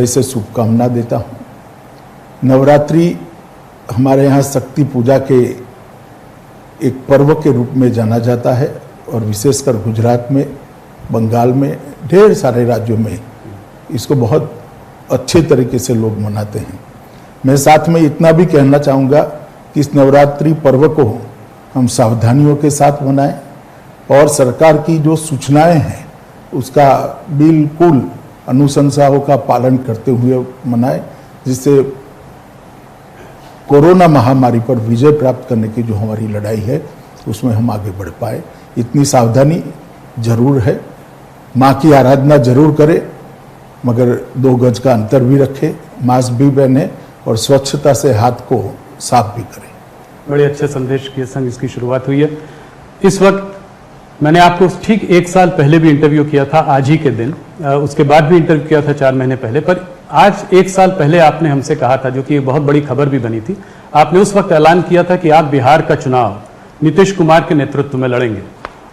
से शुभकामना देता हूँ। नवरात्रि हमारे यहाँ शक्ति पूजा के एक पर्व के रूप में जाना जाता है और विशेषकर गुजरात में, बंगाल में, ढेर सारे राज्यों में इसको बहुत अच्छे तरीके से लोग मनाते हैं। मैं साथ में इतना भी कहना चाहूँगा कि इस नवरात्रि पर्व को हम सावधानियों के साथ मनाएं और सरकार की जो सूचनाएं हैं उसका बिल्कुल अनुशंसाओं का पालन करते हुए मनाएं, जिससे कोरोना महामारी पर विजय प्राप्त करने की जो हमारी लड़ाई है उसमें हम आगे बढ़ पाए। इतनी सावधानी जरूर है। माँ की आराधना जरूर करें, मगर 2 गज का अंतर भी रखें, मास्क भी पहने और स्वच्छता से हाथ को साफ भी करें। बड़े अच्छे संदेश के संग इसकी शुरुआत हुई है। इस वक्त मैंने आपको ठीक 1 साल पहले भी इंटरव्यू किया था, आज ही के दिन, उसके बाद भी इंटरव्यू किया था 4 महीने पहले, पर आज 1 साल पहले आपने हमसे कहा था, जो कि एक बहुत बड़ी खबर भी बनी थी, आपने उस वक्त ऐलान किया था कि आप बिहार का चुनाव नीतीश कुमार के नेतृत्व में लड़ेंगे।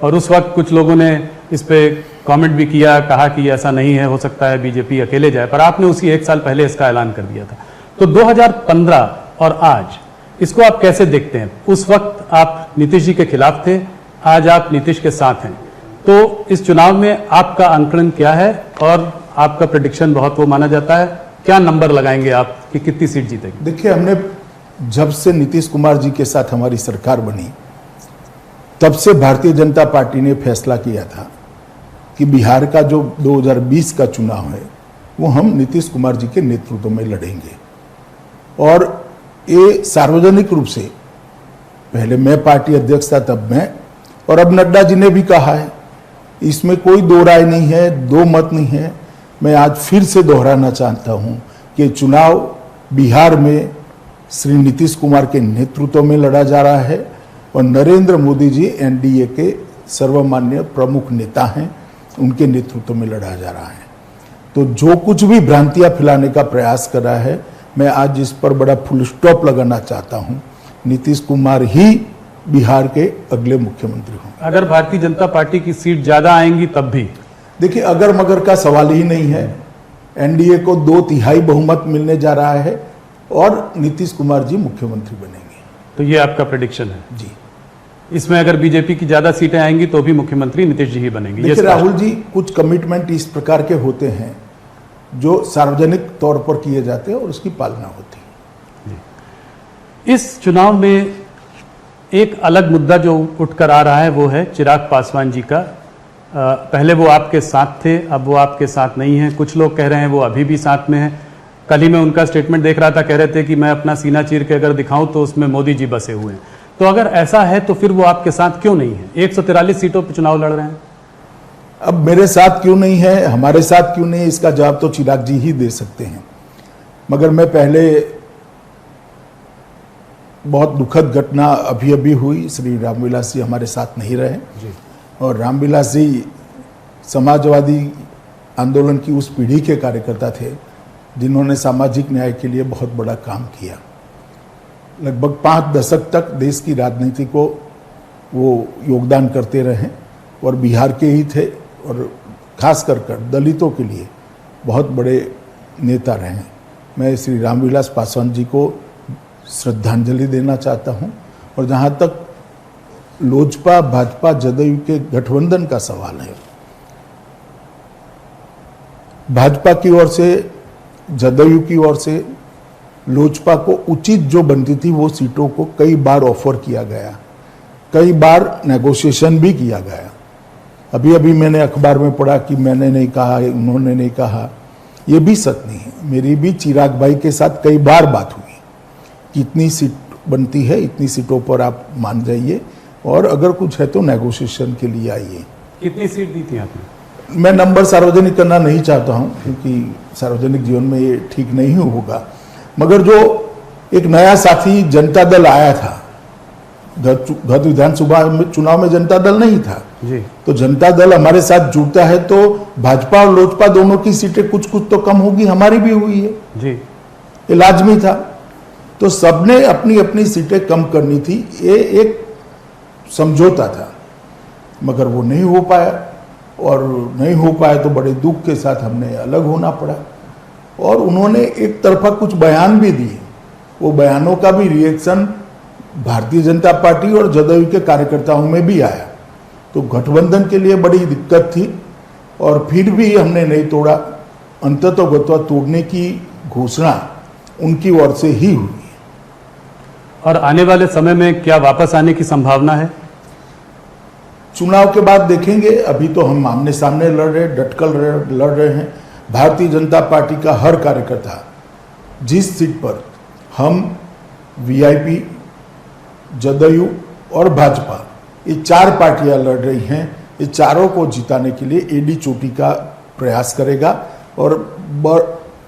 और उस वक्त कुछ लोगों ने इस पे कमेंट भी किया, कहा कि ऐसा नहीं है, हो सकता है बीजेपी अकेले जाए, पर आपने उसी 1 साल पहले इसका ऐलान कर दिया था। तो 2015 और आज इसको आप कैसे देखते हैं? उस वक्त आप नीतीश जी के खिलाफ थे, आज आप नीतीश के साथ हैं, तो इस चुनाव में आपका आंकलन क्या है? और आपका प्रेडिक्शन बहुत वो माना जाता है, क्या नंबर लगाएंगे आप कि कितनी सीट जीतेगी? देखिए, हमने जब से नीतीश कुमार जी के साथ हमारी सरकार बनी तब से भारतीय जनता पार्टी ने फैसला किया था कि बिहार का जो 2020 का चुनाव है वो हम नीतीश कुमार जी के नेतृत्व में लड़ेंगे। और ये सार्वजनिक रूप से, पहले मैं पार्टी अध्यक्ष था तब मैं, और अब नड्डा जी ने भी कहा है, इसमें कोई 2 राय नहीं है, 2 मत नहीं है। मैं आज फिर से दोहराना चाहता हूं कि चुनाव बिहार में श्री नीतीश कुमार के नेतृत्व में लड़ा जा रहा है और नरेंद्र मोदी जी एनडीए के सर्वमान्य प्रमुख नेता हैं, उनके नेतृत्व में लड़ा जा रहा है। तो जो कुछ भी भ्रांतियां फैलाने का प्रयास कर रहा है, मैं आज इस पर बड़ा फुल स्टॉप लगाना चाहता हूं। नीतीश कुमार ही बिहार के अगले मुख्यमंत्री होंगे। अगर भारतीय जनता पार्टी की सीट ज्यादा आएंगी तब भी? देखिए, अगर मगर का सवाल ही नहीं है। एनडीए को 2/3 बहुमत मिलने जा रहा है और नीतीश कुमार जी मुख्यमंत्री बनेंगे। तो ये आपका प्रेडिक्शन है? जी। इसमें अगर बीजेपी की ज्यादा सीटें आएंगी तो भी मुख्यमंत्री नीतीश जी ही बनेंगे? देखिए राहुल जी, कुछ कमिटमेंट इस प्रकार के होते हैं जो सार्वजनिक तौर पर किए जाते हैं और उसकी पालना होती है। इस चुनाव में एक अलग मुद्दा जो उठकर आ रहा है वो है चिराग पासवान जी का। पहले वो आपके साथ थे, अब वो आपके साथ नहीं है। कुछ लोग कह रहे हैं वो अभी भी साथ में है। कल ही मैं उनका स्टेटमेंट देख रहा था, कह रहे थे कि मैं अपना सीना चीर के अगर दिखाऊं तो उसमें मोदी जी बसे हुए हैं। तो अगर ऐसा है तो फिर वो आपके साथ क्यों नहीं है? 143 सीटों पर चुनाव लड़ रहे हैं। अब मेरे साथ क्यों नहीं है, हमारे साथ क्यों नहीं है, इसका जवाब तो चिराग जी ही दे सकते हैं। मगर मैं पहले, बहुत दुखद घटना अभी अभी हुई, श्री रामविलास जी हमारे साथ नहीं रहे जी। और रामविलास जी समाजवादी आंदोलन की उस पीढ़ी के कार्यकर्ता थे जिन्होंने सामाजिक न्याय के लिए बहुत बड़ा काम किया। लगभग 5 दशक तक देश की राजनीति को वो योगदान करते रहे और बिहार के ही थे और खास कर दलितों के लिए बहुत बड़े नेता रहे। मैं श्री रामविलास पासवान जी को श्रद्धांजलि देना चाहता हूं। और जहां तक लोजपा भाजपा जदयू के गठबंधन का सवाल है, भाजपा की ओर से, जदयू की ओर से लोजपा को उचित जो बनती थी वो सीटों को कई बार ऑफर किया गया, कई बार नेगोशिएशन भी किया गया। अभी अभी मैंने अखबार में पढ़ा कि मैंने नहीं कहा, उन्होंने नहीं कहा, ये भी सच नहीं है। मेरी भी चिराग भाई के साथ कई बार बात हुई कि इतनी सीट बनती है, इतनी सीटों पर आप मान जाइए और अगर कुछ है तो नेगोशिएशन के लिए आइए। कितनी सीट दी थी आपने? मैं नंबर सार्वजनिक करना नहीं चाहता हूं क्योंकि सार्वजनिक जीवन में ये ठीक नहीं होगा। मगर जो एक नया साथी जनता दल आया था, गत विधानसभा चुनाव में जनता दल नहीं था जी। तो जनता दल हमारे साथ जुड़ता है तो भाजपा और लोजपा दोनों की सीटें कुछ कुछ तो कम होगी, हमारी भी हुई है जी, ये लाजमी था। तो सबने अपनी अपनी सीटें कम करनी थी, ये एक समझौता था, मगर वो नहीं हो पाया और नहीं हो पाया तो बड़े दुख के साथ हमने अलग होना पड़ा। और उन्होंने एक तरफा कुछ बयान भी दिए। वो बयानों का भी रिएक्शन भारतीय जनता पार्टी और जदयू के कार्यकर्ताओं में भी आया। तो गठबंधन के लिए बड़ी दिक्कत थी और फिर भी हमने नहीं तोड़ा। अंततोगत्वा तोड़ने की घोषणा उनकी ओर से ही हुई। और आने वाले समय में क्या वापस आने की संभावना है? चुनाव के बाद देखेंगे। अभी तो हम आमने सामने लड़ रहे, डटकर लड़ रहे हैं। भारतीय जनता पार्टी का हर कार्यकर्ता जिस सीट पर हम वीआईपी, जदयू और भाजपा ये 4 पार्टियां लड़ रही हैं, ये चारों को जिताने के लिए एडी चोटी का प्रयास करेगा और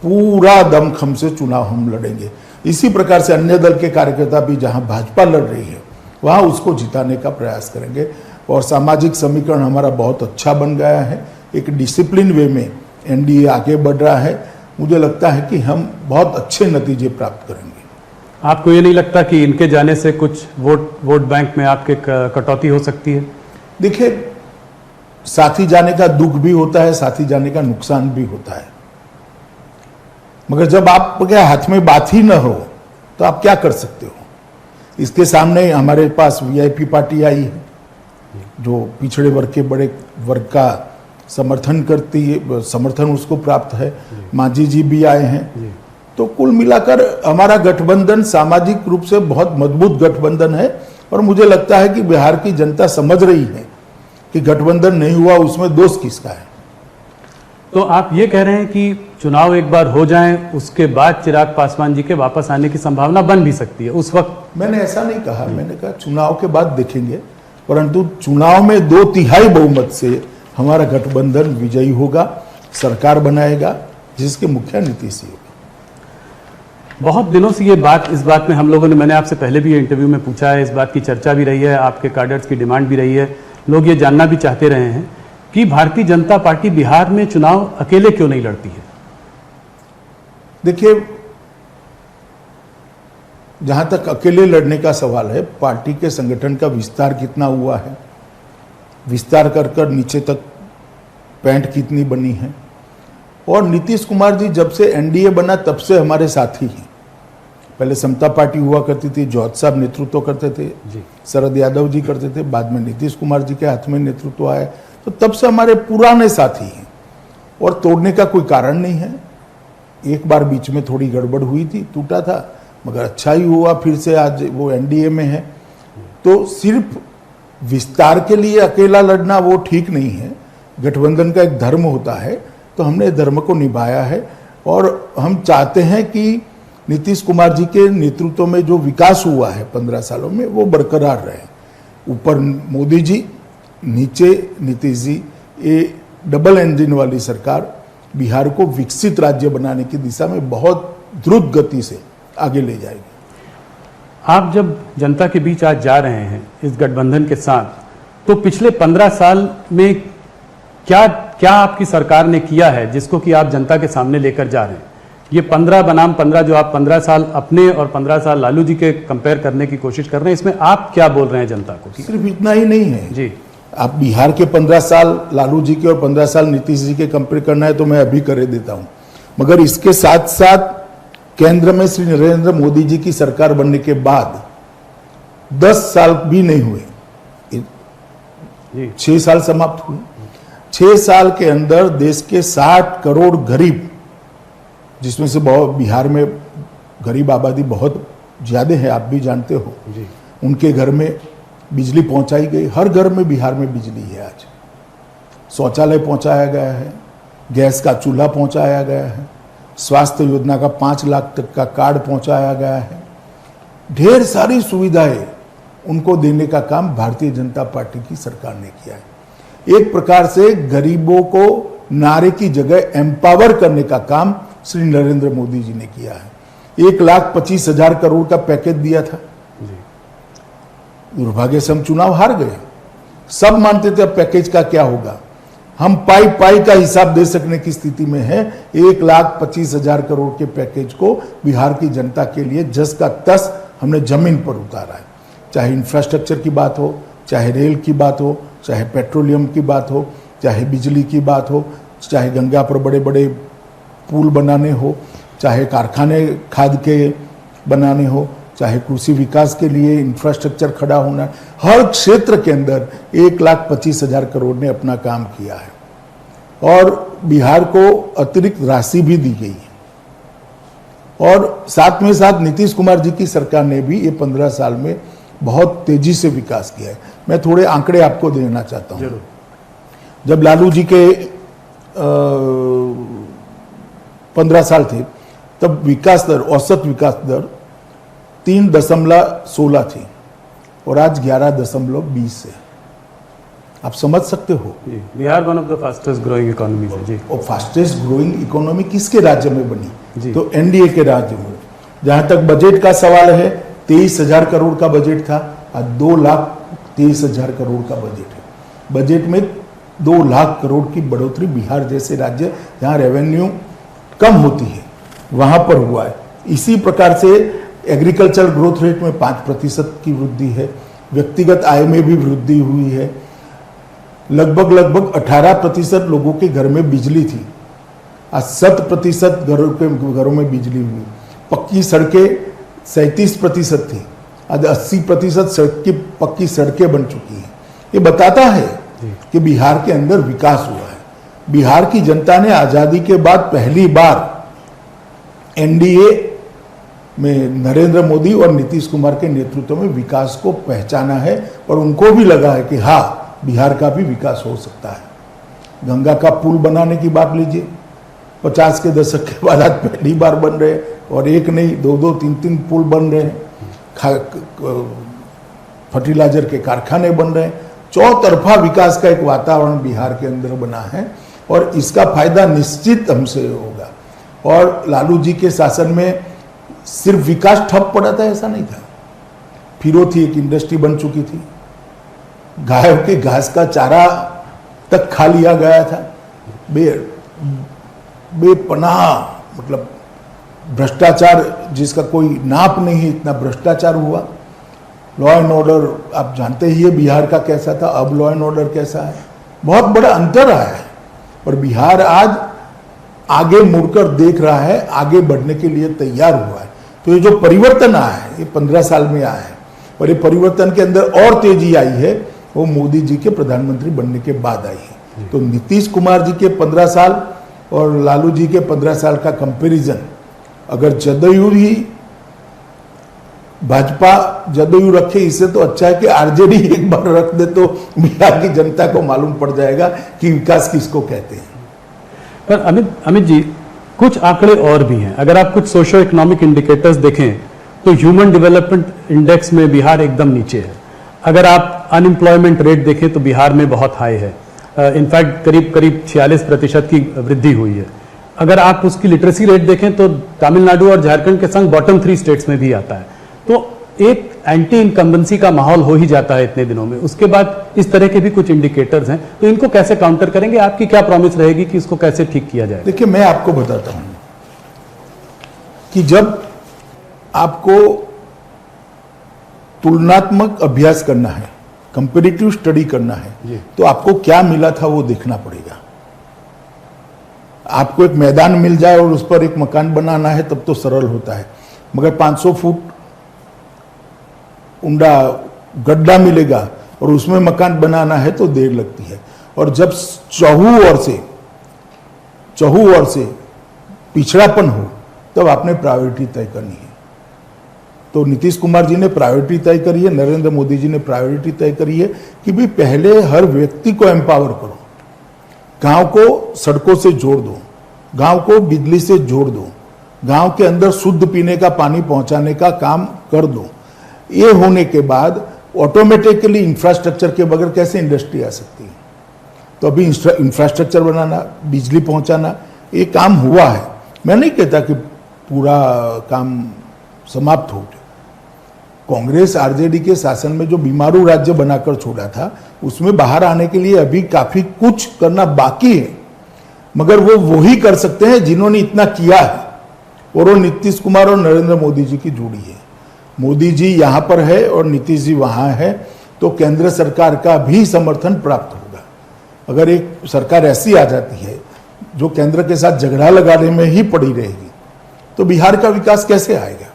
पूरा दमखम से चुनाव हम लड़ेंगे। इसी प्रकार से अन्य दल के कार्यकर्ता भी जहां भाजपा लड़ रही है वहां उसको जिताने का प्रयास करेंगे। और सामाजिक समीकरण हमारा बहुत अच्छा बन गया है। एक डिसिप्लिन वे में एनडीए आगे बढ़ रहा है। मुझे लगता है कि हम बहुत अच्छे नतीजे प्राप्त करेंगे। आपको ये नहीं लगता कि इनके जाने से कुछ वोट बैंक में आपके कटौती हो सकती है? देखिए, साथी जाने का दुख भी होता है, साथी जाने का नुकसान भी होता है। मगर जब आपके हाथ में बात ही न हो तो आप क्या कर सकते हो? इसके सामने हमारे पास वीआईपी पार्टी आई है जो पिछड़े वर्ग के बड़े वर्ग का समर्थन करती है, समर्थन उसको प्राप्त है। मांझी जी भी आए हैं। तो कुल मिलाकर हमारा गठबंधन सामाजिक रूप से बहुत मजबूत गठबंधन है और मुझे लगता है कि बिहार की जनता समझ रही है कि गठबंधन नहीं हुआ उसमें दोष किसका है। तो आप ये कह रहे हैं कि चुनाव एक बार हो जाएं, उसके बाद चिराग पासवान जी के वापस आने की संभावना बन भी सकती है उस वक्त? मैंने ऐसा नहीं कहा। मैंने कहा चुनाव के बाद देखेंगे, परंतु चुनाव में 2/3 बहुमत से हमारा गठबंधन विजयी होगा, सरकार बनाएगा जिसके मुखिया नीतीश जी होगा। बहुत दिनों से इस बात में हम लोगों ने, मैंने आपसे पहले भी ये इंटरव्यू में पूछा है, इस बात की चर्चा भी रही है, आपके कैडर्स की डिमांड भी रही है, लोग ये जानना भी चाहते रहे हैं कि भारतीय जनता पार्टी बिहार में चुनाव अकेले क्यों नहीं लड़ती है? देखिए, जहां तक अकेले लड़ने का सवाल है, पार्टी के संगठन का विस्तार कितना हुआ है, विस्तार कर कर नीचे तक पैंट कितनी बनी है। और नीतीश कुमार जी जब से एनडीए बना तब से हमारे साथी हैं। पहले समता पार्टी हुआ करती थी, जौहर साहब नेतृत्व करते थे, शरद यादव जी करते थे, बाद में नीतीश कुमार जी के हाथ में नेतृत्व आया। तो तब से हमारे पुराने साथी हैं और तोड़ने का कोई कारण नहीं है। एक बार बीच में थोड़ी गड़बड़ हुई थी, टूटा था, मगर अच्छा ही हुआ, फिर से आज वो एनडीए में है। तो सिर्फ विस्तार के लिए अकेला लड़ना वो ठीक नहीं है। गठबंधन का एक धर्म होता है, तो हमने धर्म को निभाया है और हम चाहते हैं कि नीतीश कुमार जी के नेतृत्व में जो विकास हुआ है 15 सालों में वो बरकरार रहे। ऊपर मोदी जी, नीचे नीतीश जी, ये डबल इंजन वाली सरकार बिहार को विकसित राज्य बनाने की दिशा में बहुत द्रुत गति से आगे ले जाएगी। आप जब जनता के बीच आज जा रहे हैं इस गठबंधन के साथ, तो पिछले 15 साल में क्या आपकी सरकार ने किया है जिसको कि आप जनता के सामने लेकर जा रहे हैं? ये 15 बनाम 15 जो आप 15 साल अपने और 15 साल लालू जी के कंपेयर करने की कोशिश कर रहे हैं, इसमें आप क्या बोल रहे हैं जनता को? सिर्फ इतना ही नहीं है जी। आप बिहार के 15 साल लालू जी के और 15 साल नीतीश जी के कंपेयर करना है तो मैं अभी कर देता हूं, मगर इसके साथ साथ केंद्र में श्री नरेंद्र मोदी जी की सरकार बनने के बाद 10 साल भी नहीं हुए, 6 साल समाप्त हुए। 6 साल के अंदर देश के 60 करोड़ गरीब, जिसमें से बहुत बिहार में गरीब आबादी बहुत ज्यादा है, आप भी जानते हो, उनके घर में बिजली पहुंचाई गई। हर घर में बिहार में बिजली है आज। शौचालय पहुंचाया गया है, गैस का चूल्हा पहुंचाया गया है, स्वास्थ्य योजना का 5 लाख तक का कार्ड पहुंचाया गया है। ढेर सारी सुविधाएं उनको देने का काम भारतीय जनता पार्टी की सरकार ने किया है। एक प्रकार से गरीबों को नारे की जगह एम्पावर करने का काम श्री नरेंद्र मोदी जी ने किया है। 1,25,000 करोड़ का पैकेज दिया था। दुर्भाग्य से हम चुनाव हार गए। सब मानते थे अब पैकेज का क्या होगा। हम पाई का हिसाब दे सकने की स्थिति में है। 1,25,000 करोड़ के पैकेज को बिहार की जनता के लिए जस का तस हमने जमीन पर उतारा है। चाहे इंफ्रास्ट्रक्चर की बात हो, चाहे रेल की बात हो, चाहे पेट्रोलियम की बात हो, चाहे बिजली की बात हो, चाहे गंगा पर बड़े बड़े पुल बनाने हो, चाहे कारखाने खाद के बनाने हो, चाहे कृषि विकास के लिए इंफ्रास्ट्रक्चर खड़ा होना, हर क्षेत्र के अंदर 1,25,000 करोड़ ने अपना काम किया है। और बिहार को अतिरिक्त राशि भी दी गई है। और साथ में साथ नीतीश कुमार जी की सरकार ने भी ये 15 साल में बहुत तेजी से विकास किया है। मैं थोड़े आंकड़े आपको देना चाहता हूँ। जब लालू जी के 15 साल थे तब विकास दर, औसत विकास दर 3.16 थी और आज 11.20 है। आप समझ सकते हो। Bihar one of the fastest growing economies है जी। और फास्टेस्ट ग्रोइंग इकोनॉमी किसके राज्य में बनी? जी। तो एनडीए के राज्य में। जहां तक बजट का सवाल है, 23,000 करोड़ का बजट था, आज 2,23,000 करोड़ का बजट है। बजट में 2 लाख करोड़ की बढ़ोतरी बिहार जैसे राज्य जहां रेवेन्यू कम होती है वहां पर हुआ है। इसी प्रकार से एग्रीकल्चर ग्रोथ रेट में 5% की वृद्धि है। व्यक्तिगत आय में भी वृद्धि हुई है। लगभग 18% लोगों के घर में बिजली थी, आज 100% घरों में बिजली हुई। पक्की सड़कें 37% थी, आज 80% सड़क की पक्की सड़कें बन चुकी हैं। ये बताता है कि बिहार के अंदर विकास हुआ है। बिहार की जनता ने आजादी के बाद पहली बार एनडीए में नरेंद्र मोदी और नीतीश कुमार के नेतृत्व में विकास को पहचाना है और उनको भी लगा है कि हाँ, बिहार का भी विकास हो सकता है। गंगा का पुल बनाने की बात लीजिए, 50 के दशक के बाद आज पहली बार बन रहे हैं और एक नहीं, 2-2, 3-3 पुल बन रहे हैं। फर्टिलाइजर के कारखाने बन रहे हैं। चौतरफा विकास का एक वातावरण बिहार के अंदर बना है और इसका फायदा निश्चित हमसे होगा। और लालू जी के शासन में सिर्फ विकास ठप पड़ा था ऐसा नहीं था। फिरौती एक इंडस्ट्री बन चुकी थी, गायों के घास का चारा तक खा लिया गया था। बेपनाह मतलब भ्रष्टाचार जिसका कोई नाप नहीं है, इतना भ्रष्टाचार हुआ। लॉ एंड ऑर्डर आप जानते ही है बिहार का कैसा था, अब लॉ एंड ऑर्डर कैसा है, बहुत बड़ा अंतर आया है। और बिहार आज आगे मुड़कर देख रहा है, आगे बढ़ने के लिए तैयार हुआ है। तो ये जो परिवर्तन आया है ये 15 साल में आया है और ये परिवर्तन के अंदर और तेजी आई है वो मोदी जी के प्रधानमंत्री बनने के बाद आई है। तो नीतीश कुमार जी के 15 साल और लालू जी के 15 साल का कंपैरिजन, अगर जदयू ही भाजपा जदयू रखे इससे तो अच्छा है कि आरजेडी एक बार रख दे तो बिहार की जनता को मालूम पड़ जाएगा कि विकास किसको कहते हैं। पर अमित जी, कुछ आंकड़े और भी हैं। अगर आप कुछ सोशो इकोनॉमिक इंडिकेटर्स देखें तो ह्यूमन डेवलपमेंट इंडेक्स में बिहार एकदम नीचे है। अगर आप अनएम्प्लॉयमेंट रेट देखें तो बिहार में बहुत हाई है, इनफैक्ट करीब 46% की वृद्धि हुई है। अगर आप उसकी लिटरेसी रेट देखें तो तमिलनाडु और झारखंड के संग बॉटम 3 स्टेट्स में भी आता है। तो एक एंटी इनकम्बेंसी का माहौल हो ही जाता है इतने दिनों में। उसके बाद इस तरह के भी कुछ इंडिकेटर्स हैं, तो इनको कैसे काउंटर करेंगे? आपकी क्या प्रॉमिस रहेगी कि इसको कैसे ठीक किया जाए? देखिए, मैं आपको बताता हूं कि जब आपको तुलनात्मक अभ्यास करना है, कंपैरेटिव स्टडी करना है, तो आपको क्या मिला था वो देखना पड़ेगा। आपको एक मैदान मिल जाए और उस पर एक मकान बनाना है तब तो सरल होता है, मगर 500 फुट ऊंडा गड्ढा मिलेगा और उसमें मकान बनाना है तो देर लगती है। और जब चहु ओर से पिछड़ापन हो तब आपने प्रायोरिटी तय करनी है। तो नीतीश कुमार जी ने प्रायोरिटी तय करी है, नरेंद्र मोदी जी ने प्रायोरिटी तय करी है कि भी पहले हर व्यक्ति को एम्पावर करो, गांव को सड़कों से जोड़ दो, गांव को बिजली से जोड़ दो, गांव के अंदर शुद्ध पीने का पानी पहुंचाने का काम कर दो। ये होने के बाद ऑटोमेटिकली इंफ्रास्ट्रक्चर के बगैर कैसे इंडस्ट्री आ सकती है? तो अभी इंफ्रास्ट्रक्चर बनाना, बिजली पहुंचाना, ये काम हुआ है। मैं नहीं कहता कि पूरा काम समाप्त हो गया। कांग्रेस आरजेडी के शासन में जो बीमारू राज्य बनाकर छोड़ा था उसमें बाहर आने के लिए अभी काफी कुछ करना बाकी है, मगर वो वही कर सकते हैं जिन्होंने इतना किया है और वो नीतीश कुमार और नरेंद्र मोदी जी की जोड़ी है। मोदी जी यहां पर है और नीतीश जी वहां है तो केंद्र सरकार का भी समर्थन प्राप्त होगा। अगर एक सरकार ऐसी आ जाती है जो केंद्र के साथ झगड़ा लगाने में ही पड़ी रहेगी, तो बिहार का विकास कैसे आएगा?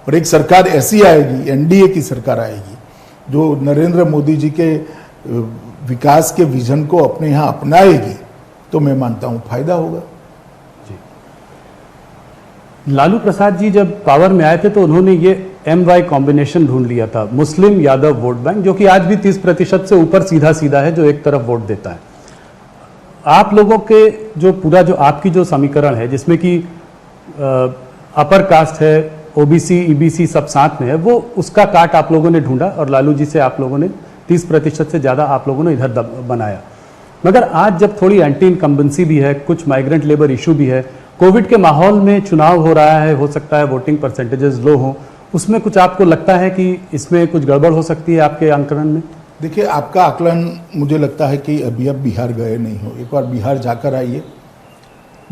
और एक सरकार ऐसी आएगी, एनडीए की सरकार आएगी, जो नरेंद्र मोदी जी के विकास के विजन को अपने यहाँ अपनाएगी, तो मैं मानता हूँ फायदा होगा। लालू प्रसाद जी जब पावर में आए थे तो उन्होंने ये MY कॉम्बिनेशन ढूंढ लिया था, मुस्लिम यादव वोट बैंक, जो कि आज भी 30% से ऊपर सीधा सीधा है, जो एक तरफ वोट देता है। आप लोगों के जो पूरा जो आपकी जो समीकरण है, जिसमें कि अपर कास्ट है, OBC EBC सब साथ में है, वो उसका काट आप लोगों ने ढूंढा और लालू जी से आप लोगों ने 30% से ज्यादा आप लोगों ने इधर बनाया। मगर आज जब थोड़ी एंटी इनकम्बेंसी भी है, कुछ माइग्रेंट लेबर इशू भी है, कोविड के माहौल में चुनाव हो रहा है, हो सकता है वोटिंग परसेंटेजेस लो हो, उसमें कुछ आपको लगता है कि इसमें कुछ गड़बड़ हो सकती है आपके आंकलन में? देखिए, आपका आकलन मुझे लगता है कि अभी आप बिहार गए नहीं हो। एक बार बिहार जाकर आइए।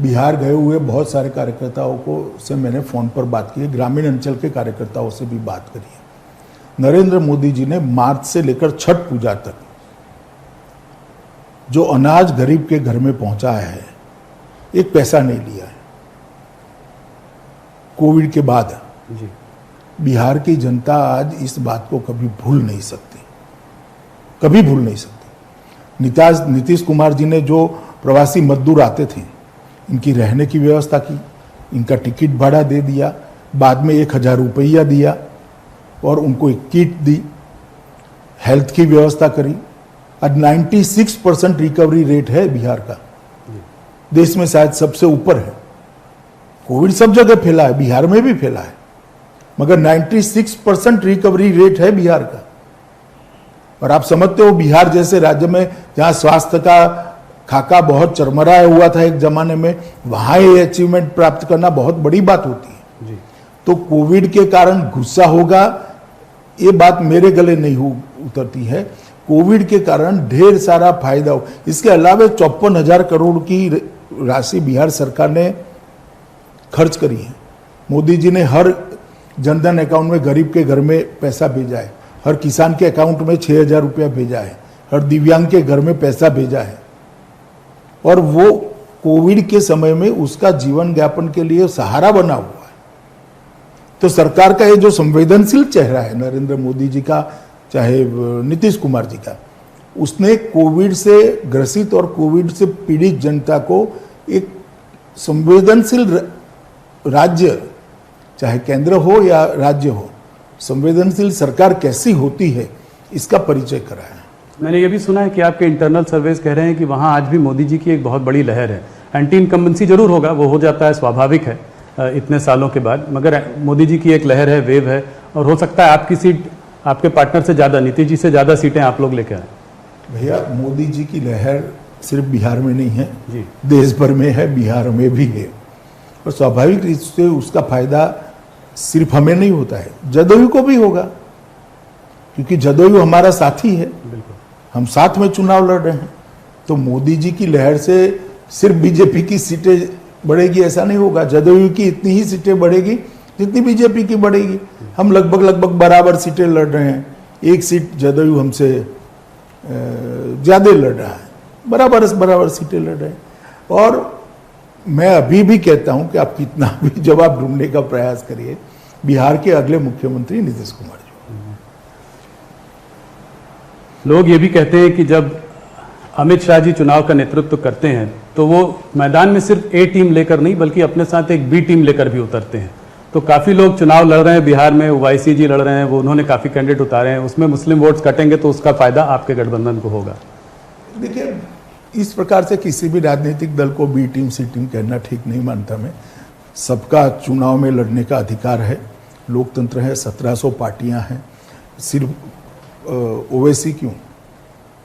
बिहार गए हुए बहुत सारे कार्यकर्ताओं को से मैंने फ़ोन पर बात की है, ग्रामीण अंचल के कार्यकर्ताओं से भी बात करी है। नरेंद्र मोदी जी ने मार्च से लेकर छठ पूजा तक जो अनाज गरीब के घर में पहुंचाया है, एक पैसा नहीं लिया है। कोविड के बाद जी। बिहार की जनता आज इस बात को कभी भूल नहीं सकती, कभी भूल नहीं सकती। नीतीश कुमार जी ने जो प्रवासी मजदूर आते थे, इनकी रहने की व्यवस्था की, इनका टिकट भाड़ा दे दिया, बाद में 1000 रुपया दिया और उनको एक किट दी, हेल्थ की व्यवस्था करी। आज 96% रिकवरी रेट है बिहार का, देश में शायद सबसे ऊपर है। कोविड सब जगह फैला है, बिहार में भी फैला है, मगर 96% रिकवरी रेट है बिहार का। और आप समझते हो, बिहार जैसे राज्य में जहां स्वास्थ्य का खाका बहुत चरमराया हुआ था एक जमाने में, वहां ये अचीवमेंट प्राप्त करना बहुत बड़ी बात होती है। जी। तो कोविड के कारण गुस्सा होगा, ये बात मेरे गले नहीं उतरती है। कोविड के कारण ढेर सारा फायदा हो। इसके अलावा 54,000 करोड़ की राशि बिहार सरकार ने खर्च करी है। मोदी जी ने हर जनधन अकाउंट में गरीब के घर में पैसा भेजा है, हर किसान के अकाउंट में 6,000 रुपया भेजा है, हर दिव्यांग के घर में पैसा भेजा है। और वो कोविड के समय में उसका जीवन यापन के लिए सहारा बना हुआ है। तो सरकार का ये जो संवेदनशील चेहरा है नरेंद्र मोदी जी का, चाहे नीतीश कुमार जी का, उसने कोविड से ग्रसित और कोविड से पीड़ित जनता को एक संवेदनशील राज्य, चाहे केंद्र हो या राज्य हो, संवेदनशील सरकार कैसी होती है, इसका परिचय कराया। मैंने ये भी सुना है कि आपके इंटरनल सर्वेस कह रहे हैं कि वहाँ आज भी मोदी जी की एक बहुत बड़ी लहर है। एंटी इनकम्बेंसी जरूर होगा, वो हो जाता है, स्वाभाविक है इतने सालों के बाद, मगर मोदी जी की एक लहर है, वेव है, और हो सकता है आपकी सीट आपके पार्टनर से ज़्यादा, नीतीश जी से ज़्यादा सीटें आप लोग लेकर आए। भैया, मोदी जी की लहर सिर्फ बिहार में नहीं है जी, देश भर में है, बिहार में भी है। और स्वाभाविक रूप से उसका फायदा सिर्फ हमें नहीं होता है, जदयू को भी होगा, क्योंकि जदयू हमारा साथी है, हम साथ में चुनाव लड़ रहे हैं। तो मोदी जी की लहर से सिर्फ बीजेपी की सीटें बढ़ेगी ऐसा नहीं होगा, जदयू की इतनी ही सीटें बढ़ेगी जितनी बीजेपी की बढ़ेगी। हम लगभग बराबर सीटें लड़ रहे हैं, एक सीट जदयू हमसे ज्यादा लड़ रहा है, बराबर सीटें लड़ रहे हैं। और मैं अभी भी कहता हूं कि आप कितना भी जवाब ढूंढने का प्रयास करिए, बिहार के अगले मुख्यमंत्री नीतीश कुमार जी। लोग ये भी कहते हैं कि जब अमित शाह जी चुनाव का नेतृत्व करते हैं तो वो मैदान में सिर्फ ए टीम लेकर नहीं, बल्कि अपने साथ एक बी टीम लेकर भी उतरते हैं। तो काफी लोग चुनाव लड़ रहे हैं बिहार में, ओवैसी जी लड़ रहे हैं, वो उन्होंने काफी कैंडिडेट उतारे हैं, उसमें मुस्लिम वोट्स कटेंगे तो उसका फायदा आपके गठबंधन को होगा। देखिए, इस प्रकार से किसी भी राजनीतिक दल को बी टीम सी टीम कहना ठीक नहीं मानता मैं। सबका चुनाव में लड़ने का अधिकार है, लोकतंत्र है, 1700 पार्टियां हैं। सिर्फ ओवैसी क्यों,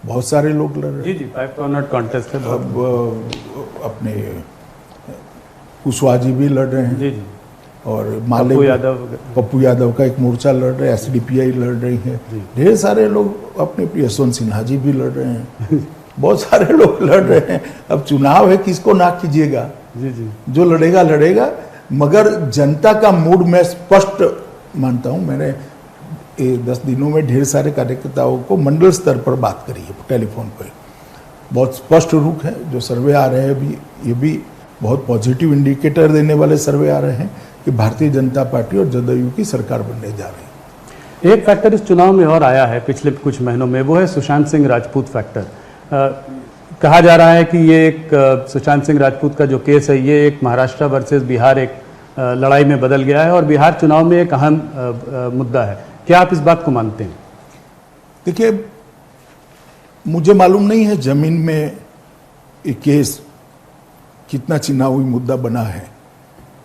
बहुत सारे लोग लड़ रहे हैं। जी, 5 कॉर्नर कॉन्टेस्ट है। अब अपने कुशवाहा जी भी लड़ रहे हैं। जी। और पप्पू यादव का एक मोर्चा लड़ रहे हैं, SDPI लड़ रही है, ढेर सारे लोग, अपने यशवंत सिन्हा जी भी लड़ रहे हैं, बहुत सारे लोग लड़ रहे हैं। अब चुनाव है, किसको ना कीजिएगा, जी, जो लड़ेगा लड़ेगा, मगर जनता का मूड मैं स्पष्ट मानता हूं। मैंने 10 दिनों में ढेर सारे कार्यकर्ताओं को मंडल स्तर पर बात करी है टेलीफोन पर। बहुत स्पष्ट रुख है। जो सर्वे आ रहे हैं अभी, ये भी बहुत पॉजिटिव इंडिकेटर देने वाले सर्वे आ रहे हैं कि भारतीय जनता पार्टी और जदयू की सरकार बनने जा रही है। एक फैक्टर इस चुनाव में और आया है पिछले कुछ महीनों में, वो है सुशांत सिंह राजपूत फैक्टर। कहा जा रहा है कि ये एक सुशांत सिंह राजपूत का जो केस है, ये एक महाराष्ट्र वर्सेस बिहार एक लड़ाई में बदल गया है और बिहार चुनाव में एक अहम मुद्दा है। क्या आप इस बात को मानते हैं? देखिए, मुझे मालूम नहीं है जमीन में ये केस कितना चुनावी मुद्दा बना है,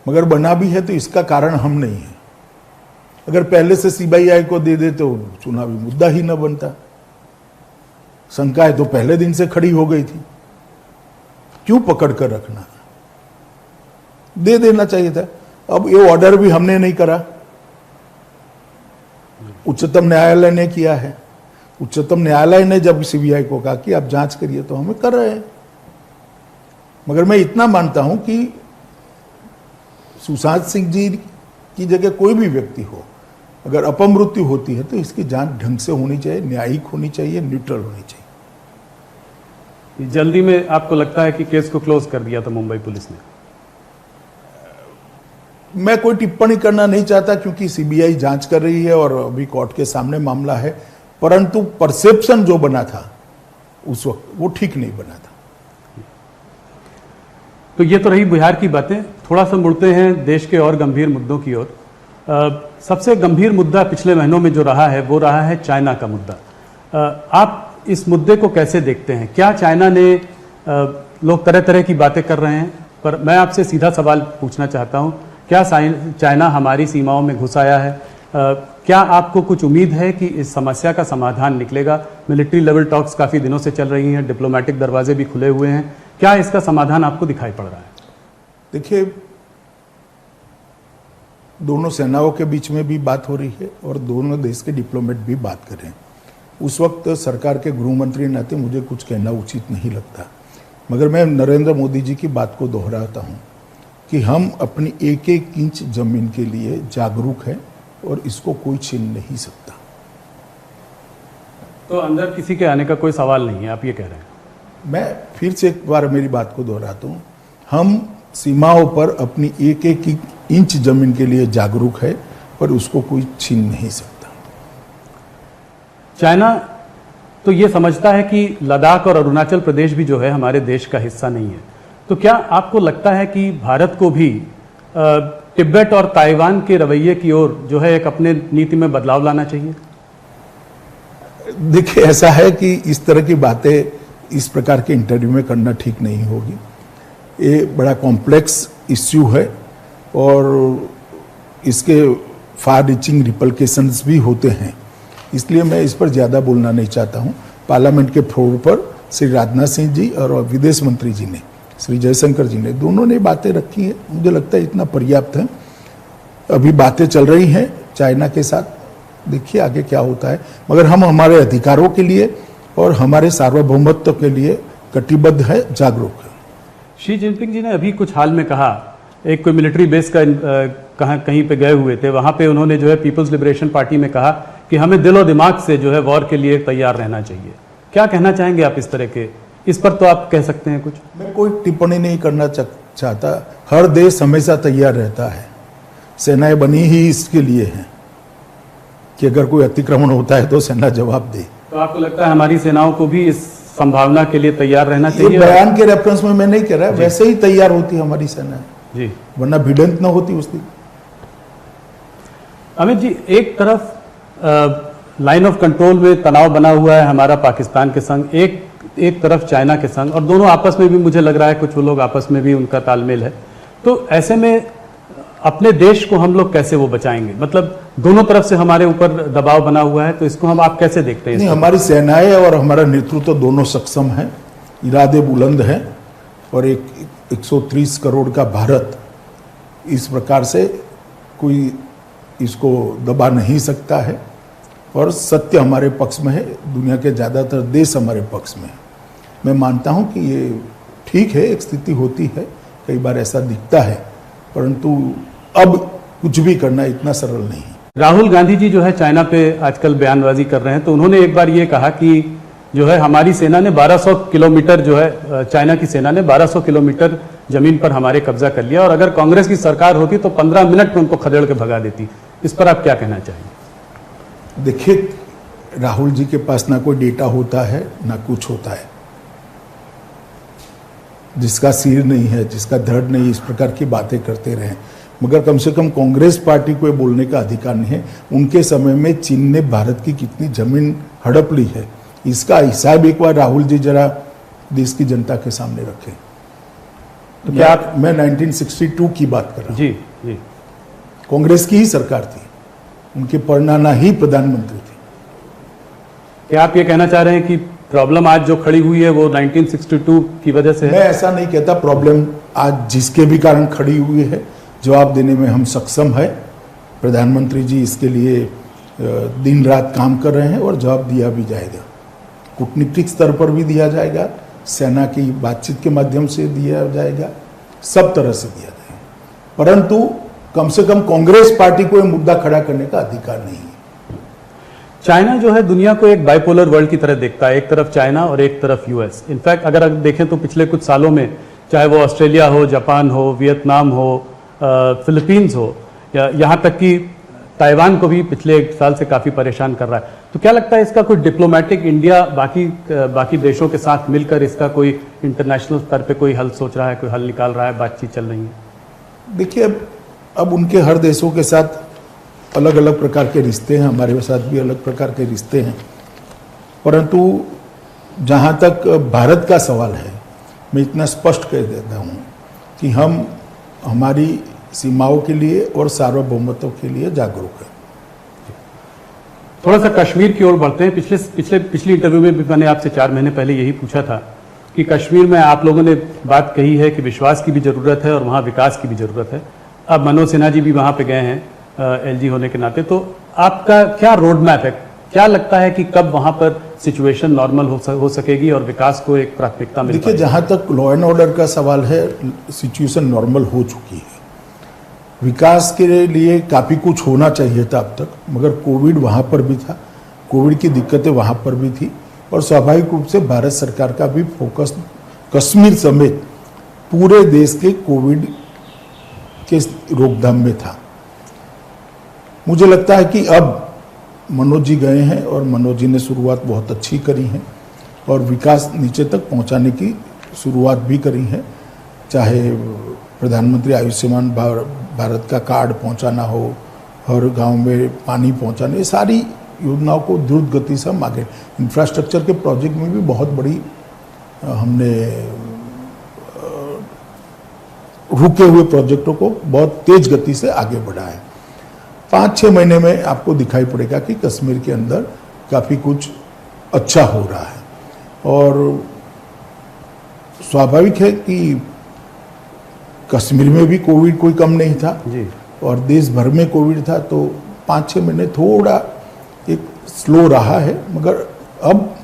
मगर बना भी है तो इसका कारण हम नहीं है। अगर पहले से सीबीआई को दे दे तो चुनावी मुद्दा ही न बनता। शंकाएं तो पहले दिन से खड़ी हो गई थी, क्यों पकड़ कर रखना? दे देना चाहिए था। अब ये ऑर्डर भी हमने नहीं करा, उच्चतम न्यायालय ने किया है। उच्चतम न्यायालय ने जब सीबीआई को कहा कि आप जांच करिए तो हमें कर रहे हैं। मगर मैं इतना मानता हूं कि सुशांत सिंह जी की जगह कोई भी व्यक्ति हो, अगर अपमृत्यु होती है तो इसकी जांच ढंग से होनी चाहिए, न्यायिक होनी चाहिए, न्यूट्रल होनी चाहिए। जल्दी में आपको लगता है कि केस को क्लोज कर दिया था मुंबई पुलिस ने? मैं कोई टिप्पणी करना नहीं चाहता क्योंकि सीबीआई जांच कर रही है और अभी कोर्ट के सामने मामला है, परंतु परसेप्शन जो बना था उस वक्त वो ठीक नहीं बना था। तो ये तो रही बिहार की बातें। थोड़ा सा मुड़ते हैं देश के और गंभीर मुद्दों की ओर। सबसे गंभीर मुद्दा पिछले महीनों में जो रहा है वो रहा है चाइना का मुद्दा। आप इस मुद्दे को कैसे देखते हैं? क्या चाइना ने, लोग तरह तरह की बातें कर रहे हैं, पर मैं आपसे सीधा सवाल पूछना चाहता हूं, क्या चाइना हमारी सीमाओं में घुस आया है? क्या आपको कुछ उम्मीद है कि इस समस्या का समाधान निकलेगा? मिलिट्री लेवल टॉक्स काफी दिनों से चल रही हैं, डिप्लोमेटिक दरवाजे भी खुले हुए हैं। क्या इसका समाधान आपको दिखाई पड़ रहा है? देखिए, दोनों सेनाओं के बीच में भी बात हो रही है और दोनों देश के डिप्लोमेट भी बात कर रहे हैं। उस वक्त सरकार के गृह मंत्री नाते मुझे कुछ कहना उचित नहीं लगता, मगर मैं नरेंद्र मोदी जी की बात को दोहराता हूं कि हम अपनी एक एक इंच जमीन के लिए जागरूक हैं और इसको कोई छीन नहीं सकता। तो अंदर किसी के आने का कोई सवाल नहीं है, आप ये कह रहे हैं? मैं फिर से एक बार मेरी बात को दोहराता हूं, हम सीमाओं पर अपनी एक एक इंच जमीन के लिए जागरूक है पर उसको कोई छीन नहीं सकता। चाइना तो ये समझता है कि लद्दाख और अरुणाचल प्रदेश भी जो है हमारे देश का हिस्सा नहीं है। तो क्या आपको लगता है कि भारत को भी तिब्बत और ताइवान के रवैये की ओर जो है एक अपने नीति में बदलाव लाना चाहिए? देखिए, ऐसा है कि इस तरह की बातें इस प्रकार के इंटरव्यू में करना ठीक नहीं होगी। ये बड़ा कॉम्प्लेक्स इश्यू है और इसके फार रीचिंग रिपल्केशंस भी होते हैं, इसलिए मैं इस पर ज़्यादा बोलना नहीं चाहता हूँ। पार्लियामेंट के फ्लोर पर श्री राजनाथ सिंह जी और विदेश मंत्री जी ने, श्री जयशंकर जी ने, दोनों ने बातें रखी है। मुझे लगता है इतना पर्याप्त है। अभी बातें चल रही हैं चाइना के साथ, देखिए आगे क्या होता है। मगर हम हमारे अधिकारों के लिए और हमारे सार्वभौमत्व के लिए कटिबद्ध है, जागरूक है। शी जिनपिंग जी ने अभी कुछ हाल में कहा, एक कोई मिलिट्री बेस का कहीं पे गए हुए थे, वहां पे उन्होंने जो है पीपल्स लिबरेशन पार्टी में कहा कि हमें दिलो दिमाग से जो है वॉर के लिए तैयार रहना चाहिए। क्या कहना चाहेंगे आप इस तरह के? इस पर तो आप कह सकते हैं कुछ। मैं कोई टिप्पणी नहीं करना चाहता। हर देश हमेशा तैयार रहता है, सेनाएं बनी ही इसके लिए हैं कि अगर कोई अतिक्रमण होता है तो सेना जवाब दे। तो आपको लगता है हमारी सेनाओं को भी इस संभावना के लिए तैयार रहना चाहिए? बयान के रेफरेंस में मैं नहीं कह रहा, वैसे ही तैयार होती हमारी सेना जी, वरना भिड़ंत न होती उस दिन। अमित जी, एक तरफ लाइन ऑफ कंट्रोल में तनाव बना हुआ है हमारा पाकिस्तान के संग, एक तरफ चाइना के संग, और दोनों आपस में भी मुझे लग रहा है कुछ वो लोग आपस में भी उनका तालमेल है। तो ऐसे में अपने देश को हम लोग कैसे वो बचाएंगे? मतलब दोनों तरफ से हमारे ऊपर दबाव बना हुआ है, तो इसको हम आप कैसे देखते हैं? नहीं, हमारी सेनाएं और हमारा नेतृत्व दोनों सक्षम है, इरादे बुलंद हैं और 130 करोड़ का भारत इस प्रकार से कोई इसको दबा नहीं सकता है और सत्य हमारे पक्ष में है। दुनिया के ज़्यादातर देश हमारे पक्ष में है। मैं मानता हूं कि ये ठीक है, एक स्थिति होती है, कई बार ऐसा दिखता है, परंतु अब कुछ भी करना इतना सरल नहीं है। राहुल गांधी जी जो है चाइना पे आजकल बयानबाजी कर रहे हैं, तो उन्होंने एक बार ये कहा कि जो है हमारी सेना ने 1200 किलोमीटर जो है चाइना की सेना ने 1200 किलोमीटर जमीन पर हमारे कब्जा कर लिया, और अगर कांग्रेस की सरकार होती तो 15 मिनट में उनको खदेड़ के भगा देती। इस पर आप क्या कहना चाहेंगे? देखिए, राहुल जी के पास ना कोई डेटा होता है ना कुछ होता है। जिसका सिर नहीं है, जिसका धड़ नहीं, इस प्रकार की बातें करते रहे। मगर कम से कम कांग्रेस पार्टी को बोलने का अधिकार नहीं है। उनके समय में चीन ने भारत की कितनी जमीन हड़प ली है, इसका हिसाब एक बार राहुल जी जरा देश की जनता के सामने रखें। तो क्या मैं 1962 की बात कर रहा हूं। जी जी, कांग्रेस की ही सरकार थी, उनके परनाना ही प्रधानमंत्री थे। क्या आप ये कहना चाह रहे हैं कि प्रॉब्लम आज जो खड़ी हुई है वो 1962 की वजह से है? मैं ऐसा नहीं कहता। प्रॉब्लम आज जिसके भी कारण खड़ी हुई है, जवाब देने में हम सक्षम है। प्रधानमंत्री जी इसके लिए दिन रात काम कर रहे हैं और जवाब दिया भी जाएगा। कूटनीतिक स्तर पर भी दिया जाएगा, सेना की बातचीत के माध्यम से दिया जाएगा, सब तरह से दिया जाएगा। परंतु कम से कम कांग्रेस पार्टी को यह मुद्दा खड़ा करने का अधिकार नहीं है। चाइना जो है दुनिया को एक बाइपोलर वर्ल्ड की तरह देखता है, एक तरफ चाइना और एक तरफ यूएस। इनफैक्ट अगर देखें तो पिछले कुछ सालों में चाहे वो ऑस्ट्रेलिया हो, जापान हो, वियतनाम हो, फिलीपींस हो, या यहाँ तक कि ताइवान को भी पिछले 1 साल से काफ़ी परेशान कर रहा है। तो क्या लगता है इसका कोई डिप्लोमेटिक इंडिया बाकी देशों के साथ मिलकर इसका कोई इंटरनेशनल स्तर पे कोई हल सोच रहा है, कोई हल निकाल रहा है, बातचीत चल रही है? देखिए, अब उनके हर देशों के साथ अलग अलग प्रकार के रिश्ते हैं, हमारे साथ भी अलग प्रकार के रिश्ते हैं। परंतु जहाँ तक भारत का सवाल है, मैं इतना स्पष्ट कह देता हूँ कि हम हमारी सीमाओं के लिए और सार्वभौमत्व के लिए जागरूक है। थोड़ा सा कश्मीर की ओर बढ़ते हैं। पिछली इंटरव्यू में भी मैंने आपसे 4 महीने पहले यही पूछा था कि कश्मीर में आप लोगों ने बात कही है कि विश्वास की भी जरूरत है और वहाँ विकास की भी जरूरत है। अब मनोज सिन्हा जी भी वहाँ पे गए हैं एलजी होने के नाते, तो आपका क्या रोड मैप है? क्या लगता है कि कब वहाँ पर सिचुएशन नॉर्मल हो सकेगी और विकास को एक प्राथमिकता मिल पाएगी? देखिए, जहाँ तक लॉ एंड ऑर्डर का सवाल है, सिचुएशन नॉर्मल हो चुकी है। विकास के लिए काफ़ी कुछ होना चाहिए था अब तक, मगर कोविड वहाँ पर भी था, कोविड की दिक्कतें वहाँ पर भी थी, और स्वाभाविक रूप से भारत सरकार का भी फोकस कश्मीर समेत पूरे देश के कोविड के रोकथाम में था। मुझे लगता है कि अब मनोज जी गए हैं और मनोज जी ने शुरुआत बहुत अच्छी करी है और विकास नीचे तक पहुंचाने की शुरुआत भी करी है। चाहे प्रधानमंत्री आयुष्मान भारत का कार्ड पहुंचाना हो, हर गांव में पानी पहुंचाना, ये सारी योजनाओं को द्रुत गति से हम आगे, इंफ्रास्ट्रक्चर के प्रोजेक्ट में भी बहुत बड़ी हमने रुके हुए प्रोजेक्टों को बहुत तेज गति से आगे बढ़ाया है। 5-6 महीने में आपको दिखाई पड़ेगा कि कश्मीर के अंदर काफ़ी कुछ अच्छा हो रहा है। और स्वाभाविक है कि कश्मीर में भी कोविड कोई कम नहीं था जी, और देश भर में कोविड था, तो 5-6 महीने थोड़ा एक स्लो रहा है, मगर अब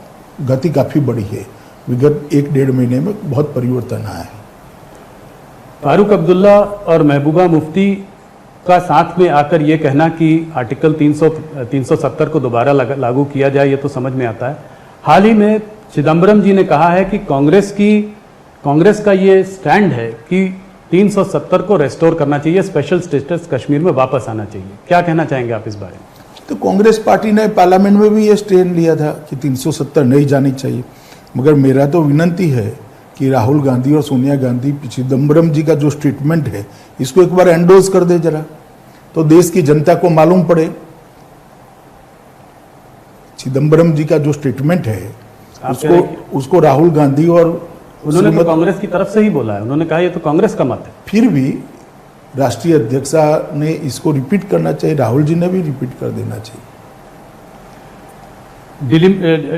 गति काफ़ी बढ़ी है। विगत 1-1.5 महीने में बहुत परिवर्तन आया है। फारूक अब्दुल्ला और महबूबा मुफ्ती का साथ में आकर ये कहना कि आर्टिकल 370 को दोबारा लागू किया जाए, ये तो समझ में आता है। हाल ही में चिदम्बरम जी ने कहा है कि कांग्रेस का ये स्टैंड है कि 370 को रेस्टोर करना चाहिए, स्पेशल स्टेटस कश्मीर में वापस आना चाहिए। क्या कहना चाहेंगे आप इस बारे में? तो कांग्रेस पार्टी ने पार्लियामेंट में भी ये स्टैंड लिया था कि 370 नहीं जानी चाहिए, मगर मेरा तो विनंती है कि राहुल गांधी और सोनिया गांधी, चिदम्बरम जी का जो स्टेटमेंट है, इसको एक बार एंडोर्स कर दे जरा, तो देश की जनता को मालूम पड़े। चिदम्बरम जी का जो स्टेटमेंट है उसको राहुल गांधी और उन्होंने तो कांग्रेस की तरफ से ही बोला है, उन्होंने कहा ये तो कांग्रेस का मत है। फिर भी राष्ट्रीय अध्यक्षा ने इसको रिपीट करना चाहिए, राहुल जी ने भी रिपीट कर देना चाहिए।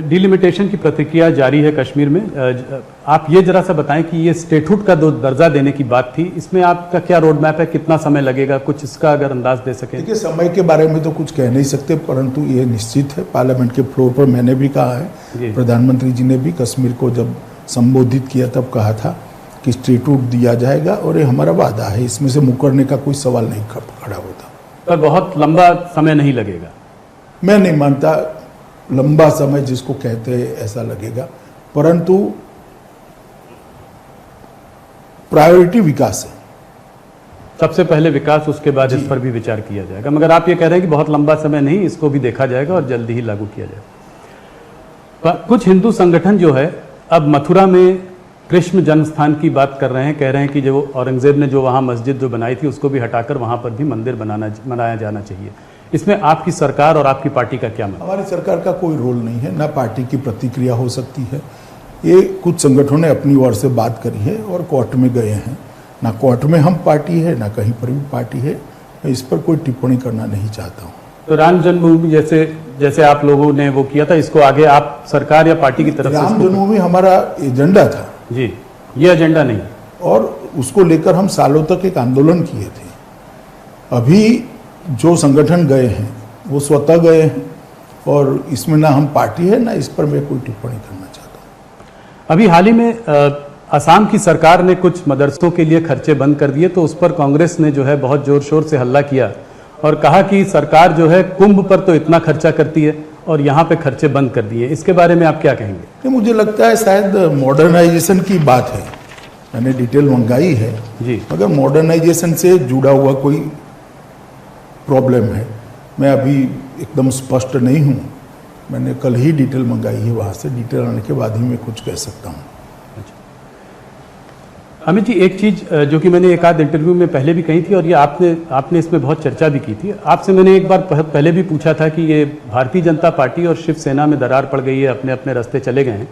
डिलिमिटेशन की प्रक्रिया जारी है कश्मीर में। आप ये जरा सा बताएं कि ये स्टेटहुड का दर्जा देने की बात थी, इसमें आपका क्या रोड मैप है, कितना समय लगेगा, कुछ इसका अगर अंदाज दे सके? देखिए, समय के बारे में तो कुछ कह नहीं सकते, परंतु ये निश्चित है। पार्लियामेंट के फ्लोर पर मैंने भी कहा है, प्रधानमंत्री जी ने भी कश्मीर को जब संबोधित किया तब कहा था कि स्टेटहुड दिया जाएगा, और ये हमारा वादा है, इसमें से मुकरने का कोई सवाल नहीं खड़ा होता। पर बहुत लंबा समय नहीं लगेगा? मैं नहीं मानता। लंबा समय जिसको कहते हैं ऐसा लगेगा, परंतु प्रायोरिटी विकास है। सबसे पहले विकास, उसके बाद इस पर भी विचार किया जाएगा। मगर आप ये कह रहे हैं कि बहुत लंबा समय नहीं, इसको भी देखा जाएगा और जल्दी ही लागू किया जाएगा। कुछ हिंदू संगठन जो है अब मथुरा में कृष्ण जन्मस्थान की बात कर रहे हैं, कह रहे हैं कि जो औरंगजेब ने जो वहाँ मस्जिद जो बनाई थी उसको भी हटाकर वहाँ पर भी मंदिर बनाया जाना चाहिए। इसमें आपकी सरकार और आपकी पार्टी का क्या मत? हमारी सरकार का कोई रोल नहीं है, ना पार्टी की प्रतिक्रिया हो सकती है। ये कुछ संगठनों ने अपनी ओर से बात करी है और कोर्ट में गए हैं। ना कोर्ट में हम पार्टी है, ना कहीं पर भी पार्टी है। मैं इस पर कोई टिप्पणी करना नहीं चाहता हूँ। तो राम जन्मभूमि जैसे आप लोगों ने वो किया था, इसको आगे आप सरकार या पार्टी की तरफ से? राम जन्मभूमि हमारा एजेंडा था जी, ये एजेंडा नहीं, और उसको लेकर हम सालों तक एक आंदोलन किए थे। अभी जो संगठन गए हैं वो स्वतः गए हैं, और इसमें ना हम पार्टी है, ना इस पर मैं कोई टिप्पणी करना चाहता हूँ। अभी हाल ही में असम की सरकार ने कुछ मदरसों के लिए खर्चे बंद कर दिए, तो उस पर कांग्रेस ने जो है बहुत जोर शोर से हल्ला किया और कहा कि सरकार जो है कुंभ पर तो इतना खर्चा करती है और यहाँ पे खर्चे बंद कर दिए। इसके बारे में आप क्या कहेंगे? तो मुझे लगता है शायद मॉडर्नाइजेशन की बात है, मैंने डिटेल मंगाई है जी, मगर मॉडर्नाइजेशन से जुड़ा हुआ कोई प्रॉब्लम है, मैं अभी एकदम स्पष्ट नहीं हूँ। मैंने कल ही डिटेल मंगाई है, वहाँ से डिटेल आने के बाद ही मैं कुछ कह सकता हूँ। अमित जी, एक चीज जो कि मैंने एक आध इंटरव्यू में पहले भी कही थी और ये आपने इसमें बहुत चर्चा भी की थी। आपसे मैंने एक बार पहले भी पूछा था कि ये भारतीय जनता पार्टी और शिवसेना में दरार पड़ गई है, अपने अपने रास्ते चले गए हैं,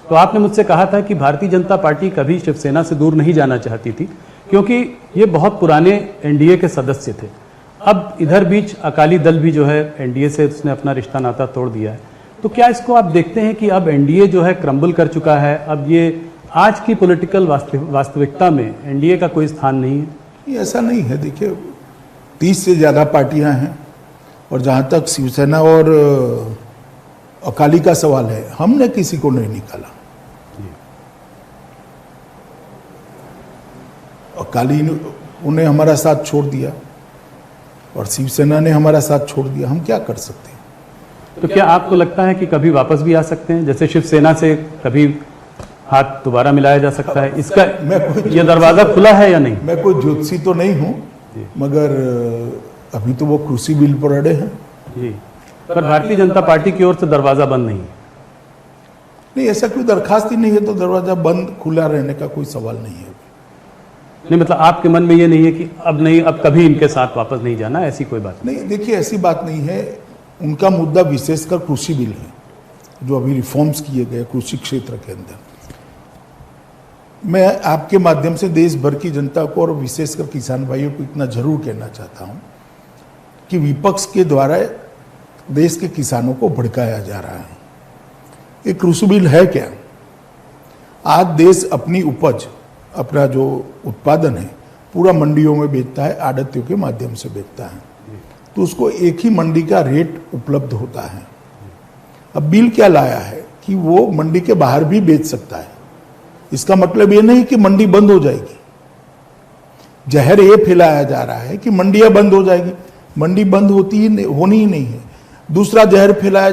तो आपने मुझसे कहा था कि भारतीय जनता पार्टी कभी शिवसेना से दूर नहीं जाना चाहती थी, क्योंकि ये बहुत पुराने एनडीए के सदस्य थे। अब इधर बीच अकाली दल भी जो है एनडीए से उसने अपना रिश्ता नाता तोड़ दिया है, तो क्या इसको आप देखते हैं कि अब एनडीए जो है क्रम्बल कर चुका है, अब ये आज की पॉलिटिकल वास्तविकता में एनडीए का कोई स्थान नहीं है? ये ऐसा नहीं है। देखिए, 30 से ज़्यादा पार्टियां हैं, और जहाँ तक शिवसेना और अकाली का सवाल है, हमने किसी को नहीं निकाला। अकाली उन्हें हमारा साथ छोड़ दिया और शिवसेना ने हमारा साथ छोड़ दिया, हम क्या कर सकते हैं? तो क्या आपको लगता है कि कभी वापस भी आ सकते हैं, जैसे शिवसेना से कभी हाथ दोबारा मिलाया जा सकता है? इसका ये दरवाजा खुला है या नहीं? मैं कोई ज्योतिषी तो नहीं हूँ, मगर अभी तो वो कृषि बिल पर अड़े हैं जी, पर भारतीय जनता पार्टी की ओर से दरवाजा बंद नहीं है? नहीं, ऐसा कोई दरखास्त ही नहीं है, तो दरवाजा बंद खुला रहने का कोई सवाल नहीं है। नहीं, मतलब आपके मन में ये नहीं है कि अब नहीं, अब कभी इनके साथ वापस नहीं जाना, ऐसी कोई बात नहीं? देखिए, ऐसी बात नहीं है। उनका मुद्दा विशेषकर कृषि बिल है, जो अभी रिफॉर्म्स किए गए कृषि क्षेत्र के अंदर। मैं आपके माध्यम से देश भर की जनता को और विशेषकर किसान भाइयों को इतना जरूर कहना चाहता हूं कि विपक्ष के द्वारा देश के किसानों को भड़काया जा रहा है। ये कृषि बिल है क्या? आज देश अपनी उपज, अपना जो उत्पादन है, पूरा मंडियों में बेचता है, आड़तियों के माध्यम से बेचता है, तो उसको एक ही मंडी का रेट उपलब्ध होता है। अब बिल क्या लाया है कि वो मंडी के बाहर भी बेच सकता है। इसका मतलब ये नहीं कि मंडी बंद हो जाएगी। जहर ये फैलाया जा रहा है कि मंडियां बंद हो जाएगी। मंडी बंद होनी ही नहीं है। दूसरा जहर फैलाया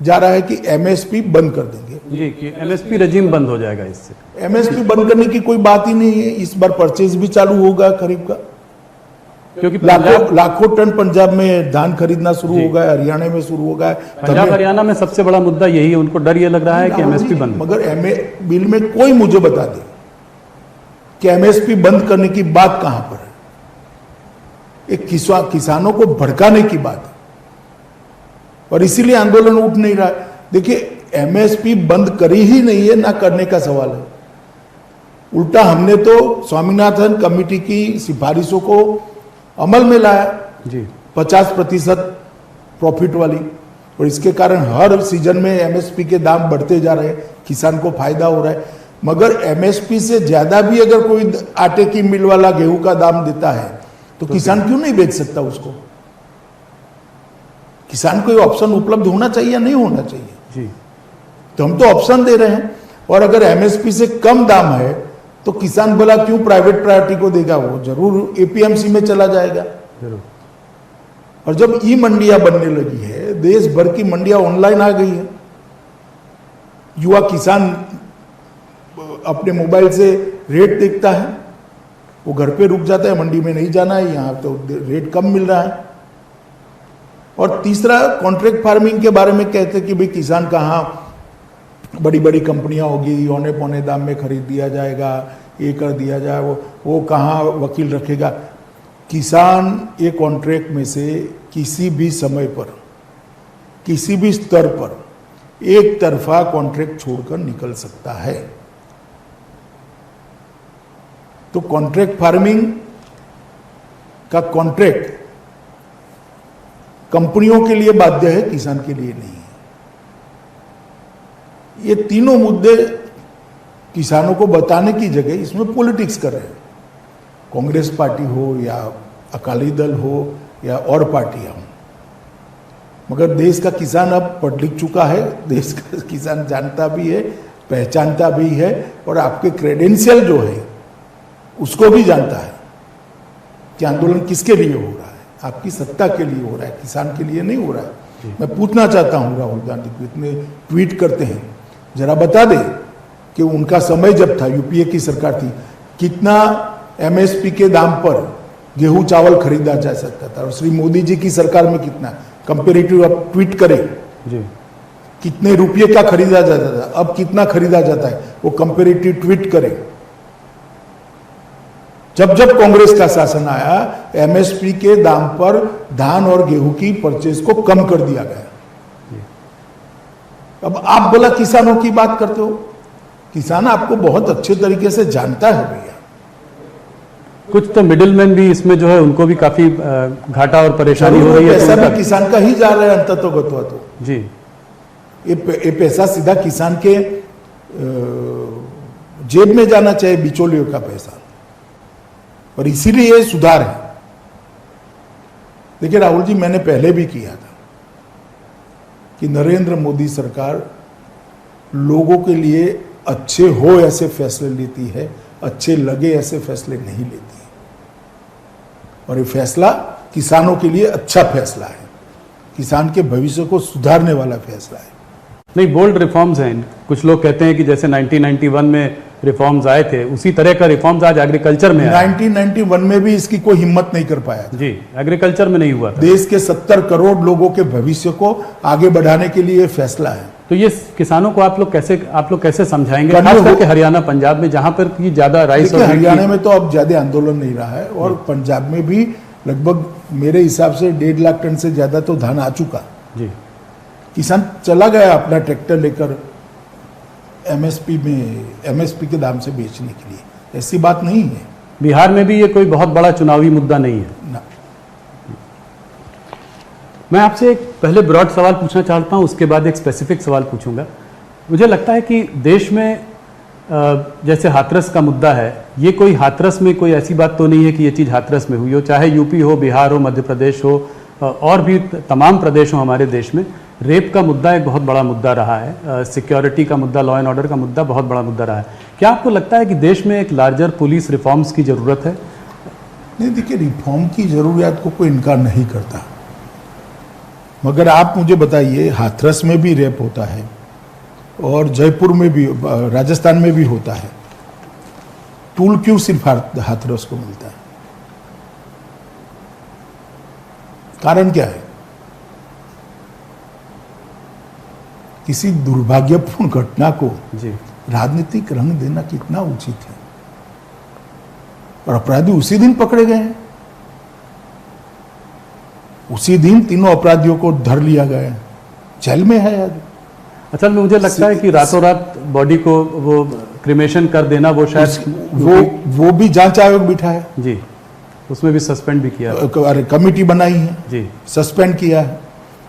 जा रहा है कि एमएसपी बंद कर देंगे जी, कि एमएसपी रजीम बंद हो जाएगा इससे। एमएसपी बंद करने की कोई बात ही नहीं है। इस बार परचेज भी चालू होगा खरीफ का, क्योंकि लाखों टन पंजाब में धान खरीदना शुरू हो गया, हरियाणा में शुरू हो गया। पंजाब हरियाणा में सबसे बड़ा मुद्दा यही है, उनको डर ये लग रहा है कि एमएसपी बंद। मगर बिल में कोई मुझे बता दे कि एमएसपी बंद करने की बात कहां पर है? एक किसानों को भड़काने की बात है, और इसीलिए आंदोलन उठ नहीं रहा है। देखिए, एमएसपी बंद करी ही नहीं है, ना करने का सवाल है। उल्टा हमने तो स्वामीनाथन कमेटी की सिफारिशों को अमल में लाया जी, 50% प्रॉफिट वाली, और इसके कारण हर सीजन में एमएसपी के दाम बढ़ते जा रहे हैं, किसान को फायदा हो रहा है। मगर एमएसपी से ज्यादा भी अगर कोई आटे की मिल वाला गेहूं का दाम देता है तो किसान क्यों नहीं बेच सकता उसको? किसान को ऑप्शन उपलब्ध होना चाहिए या नहीं होना चाहिए जी? तो हम तो ऑप्शन दे रहे हैं, और अगर एमएसपी से कम दाम है तो किसान भला क्यों प्राइवेट प्रायोरिटी को देगा? वो जरूर एपीएमसी में चला जाएगा। जरूर। और जब ई मंडियां बनने लगी है, देश भर की मंडियां ऑनलाइन आ गई है। युवा किसान अपने मोबाइल से रेट देखता है, वो घर पे रुक जाता है, मंडी में नहीं जाना है, यहाँ तो रेट कम मिल रहा है। और तीसरा, कॉन्ट्रैक्ट फार्मिंग के बारे में कहते हैं कि भाई किसान कहाँ, बड़ी बड़ी कंपनियां होगी, औने पौने दाम में खरीद दिया जाएगा, ये कर दिया जाए, वो कहाँ वकील रखेगा। किसान ये कॉन्ट्रैक्ट में से किसी भी समय पर, किसी भी स्तर पर एक तरफा कॉन्ट्रैक्ट छोड़कर निकल सकता है। तो कॉन्ट्रैक्ट फार्मिंग का कॉन्ट्रैक्ट कंपनियों के लिए बाध्य है, किसान के लिए नहीं है। ये तीनों मुद्दे किसानों को बताने की जगह इसमें पॉलिटिक्स कर रहे हैं। कांग्रेस पार्टी हो या अकाली दल हो या और पार्टियां हो, मगर देश का किसान अब पढ़ लिख चुका है, देश का किसान जानता भी है, पहचानता भी है, और आपके क्रेडेंशियल जो है उसको भी जानता है कि आंदोलन किसके लिए हो रहा है। आपकी सत्ता के लिए हो रहा है, किसान के लिए नहीं हो रहा है। मैं पूछना चाहता हूं राहुल गांधी को, इतने ट्वीट करते हैं, जरा बता दे कि उनका समय जब था, यूपीए की सरकार थी, कितना एमएसपी के दाम पर गेहूं चावल खरीदा जा सकता था, और श्री मोदी जी की सरकार में कितना, कंपेरेटिव आप ट्वीट करें जी, कितने रुपये का खरीदा जाता था, अब कितना खरीदा जाता है, वो कंपेरेटिव ट्वीट करें। जब जब कांग्रेस का शासन आया, एमएसपी के दाम पर धान और गेहूं की परचेज को कम कर दिया गया। अब आप बोला किसानों की बात करते हो, किसान आपको बहुत अच्छे तरीके से जानता है भैया। कुछ तो मिडिलमैन भी इसमें जो है उनको भी काफी घाटा और परेशानी हो रही है। पैसा भी किसान का ही जा रहा है अंततोगत्वा तो जी, ये पैसा सीधा किसान के जेब में जाना चाहिए, बिचौलियों का पैसा, और इसीलिए ये सुधार है। देखिए राहुल जी, मैंने पहले भी किया था कि नरेंद्र मोदी सरकार लोगों के लिए अच्छे हो ऐसे फैसले लेती है, अच्छे लगे ऐसे फैसले नहीं लेती है, और ये फैसला किसानों के लिए अच्छा फैसला है, किसान के भविष्य को सुधारने वाला फैसला है। नहीं, बोल्ड रिफॉर्म्स हैं। कुछ लोग कहते हैं कि जैसे 1991 में रिफॉर्म्स आए थे, उसी तरह का रिफॉर्म्स आज एग्रीकल्चर में आया। 1991 में भी इसकी कोई हिम्मत नहीं कर पाया था। जी, एग्रीकल्चर में नहीं हुआ था। देश के 70 करोड़ लोगों के भविष्य को आगे बढ़ाने के लिए फैसला है। तो ये किसानों को आप लोग कैसे समझाएंगे, खास करके हरियाणा पंजाब में, जहां पर की ज्यादा राइस और हरियाणा में तो अब ज्यादा आंदोलन नहीं रहा है, और पंजाब में भी लगभग मेरे हिसाब से 1.5 लाख टन से ज्यादा तो धान आ चुका। जी, किसान चला गया अपना ट्रैक्टर लेकर एमएसपी के दाम से बेचने के लिए। ऐसी बात नहीं है। बिहार में भी ये कोई बहुत बड़ा चुनावी मुद्दा नहीं है ना। मैं आपसे एक पहले ब्रॉड सवाल पूछना चाहता हूं, उसके बाद एक स्पेसिफिक सवाल पूछूंगा। मुझे लगता है कि देश में जैसे हाथरस का मुद्दा है, ये कोई हाथरस में कोई ऐसी बात तो नहीं है कि ये चीज़ हाथरस में हुई हो, चाहे यूपी हो, बिहार हो, मध्य प्रदेश हो, और भी तमाम प्रदेश हो हमारे देश में। रेप का मुद्दा एक बहुत बड़ा मुद्दा रहा है, सिक्योरिटी का मुद्दा, लॉ एंड ऑर्डर का मुद्दा बहुत बड़ा मुद्दा रहा है। क्या आपको लगता है कि देश में एक लार्जर पुलिस रिफॉर्म्स की ज़रूरत है? नहीं, देखिए, रिफॉर्म की ज़रूरियात को कोई इनकार नहीं करता, मगर आप मुझे बताइए, हाथरस में भी रेप होता है और जयपुर में भी, राजस्थान में भी होता है, टूल क्यों सिर्फ हाथरस को मिलता है? कारण क्या है? किसी दुर्भाग्यपूर्ण घटना को जी, राजनीतिक रंग देना कितना उचित है, और अपराधी उसी दिन पकड़े गए हैं, उसी दिन तीनों अपराधियों को धर लिया गया है, जेल में है आज। असल में मुझे लगता है कि रातों रात बॉडी को वो क्रिमेशन कर देना, वो शायद वो भी जांच आयोग बिठा है जी, उसमें भी सस्पेंड भी किया, अरे कमेटी बनाई है जी, सस्पेंड किया है,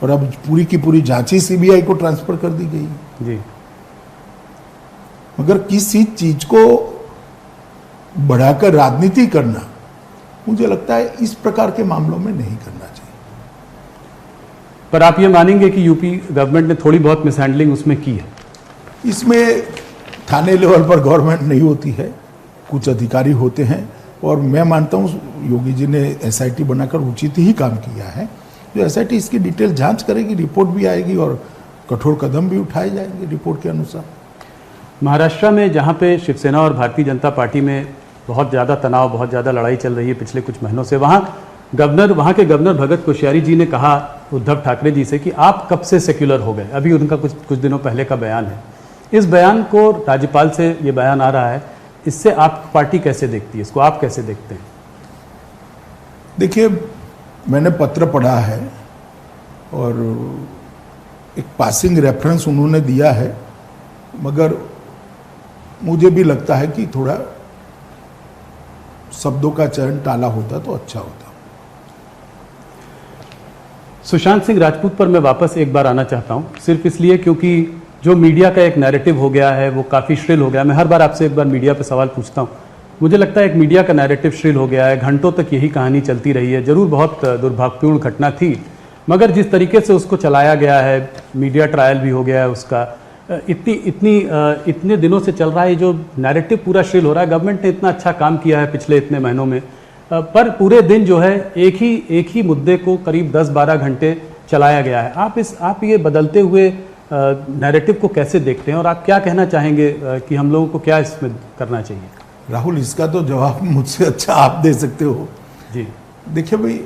और अब पूरी की पूरी जांच ही सीबीआई को ट्रांसफर कर दी गई है। जी, मगर किसी चीज को बढ़ाकर राजनीति करना, मुझे लगता है इस प्रकार के मामलों में नहीं करना चाहिए। पर आप ये मानेंगे कि यूपी गवर्नमेंट ने थोड़ी बहुत मिसहैंडलिंग उसमें की है? इसमें थाने लेवल पर गवर्नमेंट नहीं होती है, कुछ अधिकारी होते हैं, और मैं मानता हूँ योगी जी ने एसआईटी बनाकर उचित ही काम किया है, जो एसआईटी इसकी डिटेल जांच करेगी, रिपोर्ट भी आएगी और कठोर कदम भी उठाए जाएंगे रिपोर्ट के अनुसार। महाराष्ट्र में जहाँ पे शिवसेना और भारतीय जनता पार्टी में बहुत ज़्यादा तनाव, बहुत ज़्यादा लड़ाई चल रही है पिछले कुछ महीनों से, वहाँ के गवर्नर भगत कोश्यारी जी ने कहा उद्धव ठाकरे जी से कि आप कब से सेक्युलर हो गए। अभी उनका कुछ दिनों पहले का बयान है। इस बयान को, राज्यपाल से ये बयान आ रहा है, इससे आप पार्टी कैसे देखती है, इसको आप कैसे देखते हैं? देखिए, मैंने पत्र पढ़ा है और एक पासिंग रेफरेंस उन्होंने दिया है, मगर मुझे भी लगता है कि थोड़ा शब्दों का चयन टाला होता तो अच्छा होता। सुशांत सिंह राजपूत पर मैं वापस एक बार आना चाहता हूं, सिर्फ इसलिए क्योंकि जो मीडिया का एक नैरेटिव हो गया है वो काफ़ी श्रिल हो गया। मैं हर बार आपसे एक बार मीडिया पे सवाल पूछता हूं, मुझे लगता है एक मीडिया का नैरेटिव श्रिल हो गया है, घंटों तक यही कहानी चलती रही है। जरूर बहुत दुर्भाग्यपूर्ण घटना थी, मगर जिस तरीके से उसको चलाया गया है, मीडिया ट्रायल भी हो गया है उसका, इतने दिनों से चल रहा है, जो नैरेटिव पूरा श्रिल हो रहा है। गवर्नमेंट ने इतना अच्छा काम किया है पिछले इतने महीनों में, पर पूरे दिन जो है एक ही मुद्दे को करीब 10-12 घंटे चलाया गया है। आप ये बदलते हुए नैरेटिव को कैसे देखते हैं और आप क्या कहना चाहेंगे कि हम लोगों को क्या इसमें करना चाहिए? राहुल, इसका तो जवाब मुझसे अच्छा आप दे सकते हो जी। देखिए भाई,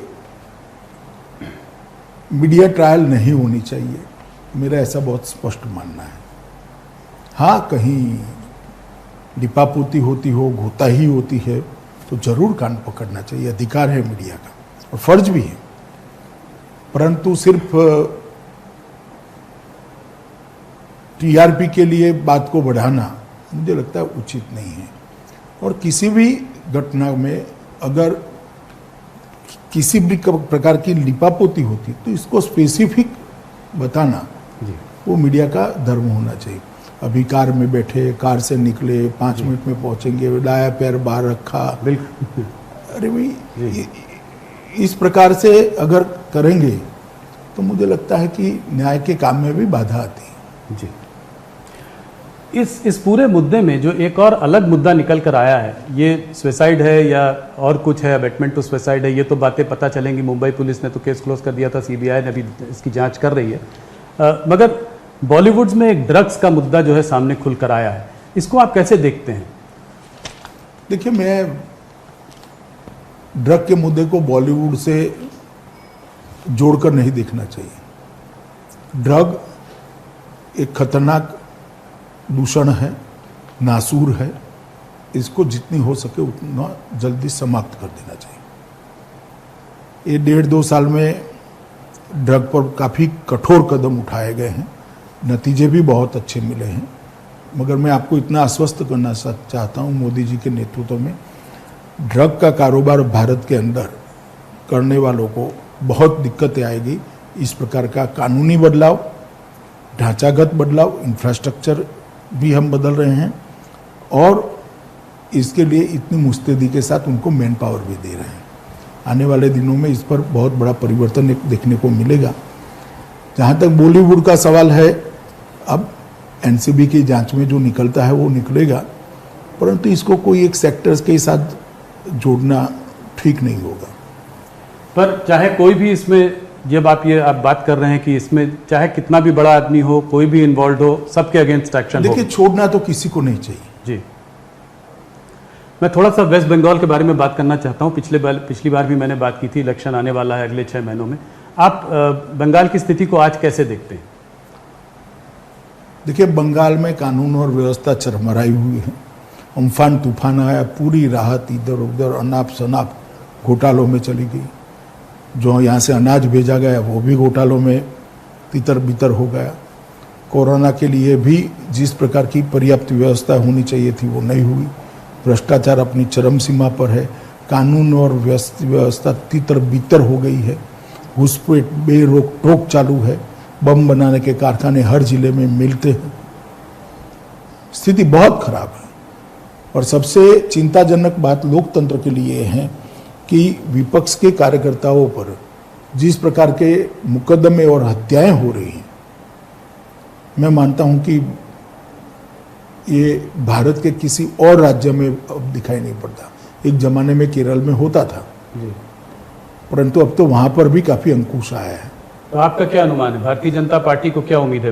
मीडिया ट्रायल नहीं होनी चाहिए, मेरा ऐसा बहुत स्पष्ट मानना है। हाँ, कहीं लिपापोती होती हो, घोताही होती है तो जरूर कान पकड़ना चाहिए, अधिकार है मीडिया का और फर्ज भी है, परंतु सिर्फ टीआरपी के लिए बात को बढ़ाना मुझे लगता है उचित नहीं है। और किसी भी घटना में अगर किसी भी प्रकार की लिपापोती होती तो इसको स्पेसिफिक बताना वो मीडिया का धर्म होना चाहिए। अभी कार में बैठे, कार से निकले, 5 मिनट में पहुंचेंगे, दाया पैर बाहर रखा, बिल्कुल। अरे भाई, इस प्रकार से अगर करेंगे तो मुझे लगता है कि न्याय के काम में भी बाधा आती है। जी। इस पूरे मुद्दे में जो एक और अलग मुद्दा निकल कर आया है, ये सुसाइड है या और कुछ है, अबेटमेंट टू सुसाइड है, ये तो बातें पता चलेंगी। मुंबई पुलिस ने तो केस क्लोज कर दिया था, सीबीआई ने अभी इसकी जांच कर रही है। मगर बॉलीवुड में एक ड्रग्स का मुद्दा जो है सामने खुलकर आया है, इसको आप कैसे देखते हैं? देखिए, मैं ड्रग के मुद्दे को बॉलीवुड से जोड़कर नहीं देखना चाहिए। ड्रग एक खतरनाक दूषण है, नासूर है, इसको जितनी हो सके उतना जल्दी समाप्त कर देना चाहिए। ये 1.5-2 साल में ड्रग पर काफ़ी कठोर कदम उठाए गए हैं, नतीजे भी बहुत अच्छे मिले हैं, मगर मैं आपको इतना आश्वस्त करना चाहता हूँ, मोदी जी के नेतृत्व में ड्रग का कारोबार भारत के अंदर करने वालों को बहुत दिक्कतें आएगी। इस प्रकार का कानूनी बदलाव, ढांचागत बदलाव, इंफ्रास्ट्रक्चर भी हम बदल रहे हैं और इसके लिए इतनी मुस्तैदी के साथ उनको मैन पावर भी दे रहे हैं। आने वाले दिनों में इस पर बहुत बड़ा परिवर्तन देखने को मिलेगा। जहाँ तक बॉलीवुड का सवाल है, अब एनसीबी की जांच में जो निकलता है वो निकलेगा, परंतु इसको कोई एक सेक्टर्स के साथ जोड़ना ठीक नहीं होगा। पर चाहे कोई भी इसमें, जब आप बात कर रहे हैं कि इसमें चाहे कितना भी बड़ा आदमी हो, कोई भी इन्वॉल्व हो, सबके अगेंस्ट एक्शन हो। देखिए, छोड़ना तो किसी को नहीं चाहिए। जी। मैं थोड़ा सा वेस्ट बंगाल के बारे में बात करना चाहता हूँ। पिछली बार भी मैंने बात की थी, इलेक्शन आने वाला है अगले 6 महीनों में। आप बंगाल की स्थिति को आज कैसे देखते हैं? देखिए, बंगाल में कानून और व्यवस्था चरमराई हुई है। अम्फान तूफान आया, पूरी राहत इधर उधर अनाप शनाप घोटालों में चली गई। जो यहाँ से अनाज भेजा गया वो भी घोटालों में तितर बितर हो गया। कोरोना के लिए भी जिस प्रकार की पर्याप्त व्यवस्था होनी चाहिए थी वो नहीं हुई। भ्रष्टाचार अपनी चरम सीमा पर है। कानून और व्यवस्था तितर बितर हो गई है। घुसपैठ बेरोक टोक चालू है। बम बनाने के कारखाने हर जिले में मिलते हैं। स्थिति बहुत खराब है और सबसे चिंताजनक बात लोकतंत्र के लिए है कि विपक्ष के कार्यकर्ताओं पर जिस प्रकार के मुकदमे और हत्याएं हो रही हैं, मैं मानता हूं कि ये भारत के किसी और राज्य में अब दिखाई नहीं पड़ता। एक जमाने में केरल में होता था। परंतु अब तो वहां पर भी काफी अंकुश आया है। तो आपका क्या अनुमान है, भारतीय जनता पार्टी को क्या उम्मीद है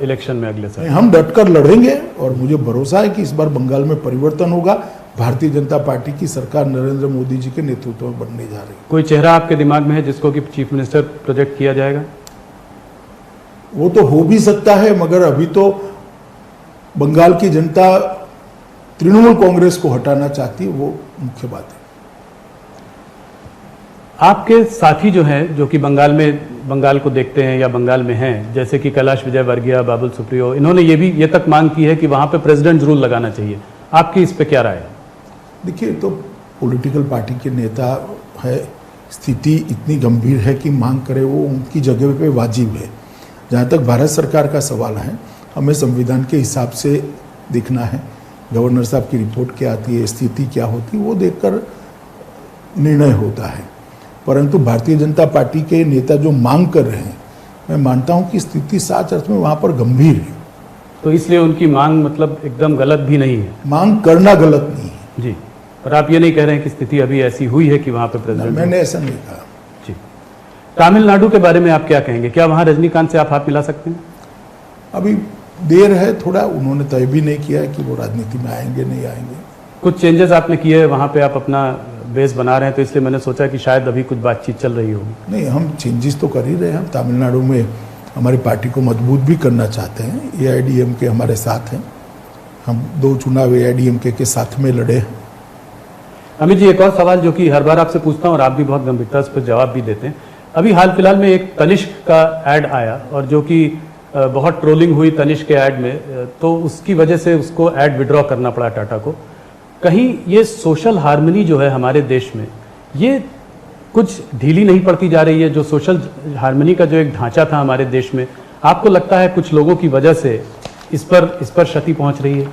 इलेक्शन में अगले साल? हम डटकर लड़ेंगे और मुझे भरोसा है कि इस बार बंगाल में परिवर्तन होगा। भारतीय जनता पार्टी की सरकार नरेंद्र मोदी जी के नेतृत्व में बनने जा रही है। कोई चेहरा आपके दिमाग में है जिसको कि चीफ मिनिस्टर प्रोजेक्ट किया जाएगा? वो तो हो भी सकता है, मगर अभी तो बंगाल की जनता तृणमूल कांग्रेस को हटाना चाहती है, वो मुख्य बात है। आपके साथी जो हैं, जो कि बंगाल को देखते हैं या बंगाल में हैं, जैसे कि कैलाश विजयवर्गीय, बाबुल सुप्रियो, इन्होंने ये तक मांग की है कि वहां पे प्रेसिडेंट रूल लगाना चाहिए। आपकी इस पे क्या राय है? देखिए, तो पॉलिटिकल पार्टी के नेता है, स्थिति इतनी गंभीर है कि मांग करे वो उनकी जगह पे वाजिब है। जहाँ तक भारत सरकार का सवाल है, हमें संविधान के हिसाब से देखना है, गवर्नर साहब की रिपोर्ट क्या आती है, स्थिति क्या होती है, वो देखकर निर्णय होता है। परंतु भारतीय जनता पार्टी के नेता जो मांग कर रहे हैं, मैं मानता हूं कि स्थिति सच अर्थ में वहां पर गंभीर है। तो इसलिए उनकी मांग मतलब एकदम गलत भी नहीं है? मांग करना गलत नहीं है जी, पर आप ये नहीं कह रहे हैं कि स्थिति अभी ऐसी हुई है कि वहां पे प्रेसिडेंट? मैंने ऐसा नहीं कहा जी। तमिलनाडु के बारे में आप क्या कहेंगे? क्या वहां रजनीकांत से आप हाथ मिला सकते हैं? अभी देर है थोड़ा, उन्होंने तय भी नहीं किया है कि वो राजनीति में आएंगे नहीं आएंगे। कुछ चेंजेस आपने किए हैं वहां पे, आप अपना बेस बना रहे हैं, तो इसलिए मैंने सोचा कि शायद अभी कुछ बातचीत चल रही होगी। नहीं, हम चेंजेस तो कर ही रहे हैं। हम तमिलनाडु में हमारी पार्टी को मजबूत भी करना चाहते हैं। AIADMK हमारे साथ हैं, हम 2 चुनाव AIADMK के साथ में लड़े हैं। अमित जी, एक और सवाल जो कि हर बार आपसे पूछता हूँ और आप भी बहुत गंभीरता से जवाब भी देते हैं। अभी हाल फिलहाल में एक तनिष्क का ऐड आया और जो कि बहुत ट्रोलिंग हुई तनिष्क के ऐड में, तो उसकी वजह से उसको ऐड विड्रॉ करना पड़ा टाटा को। कहीं ये सोशल हार्मनी जो है हमारे देश में, ये कुछ ढीली नहीं पड़ती जा रही है? जो सोशल हार्मनी का जो एक ढांचा था हमारे देश में, आपको लगता है कुछ लोगों की वजह से इस पर क्षति पहुंच रही है?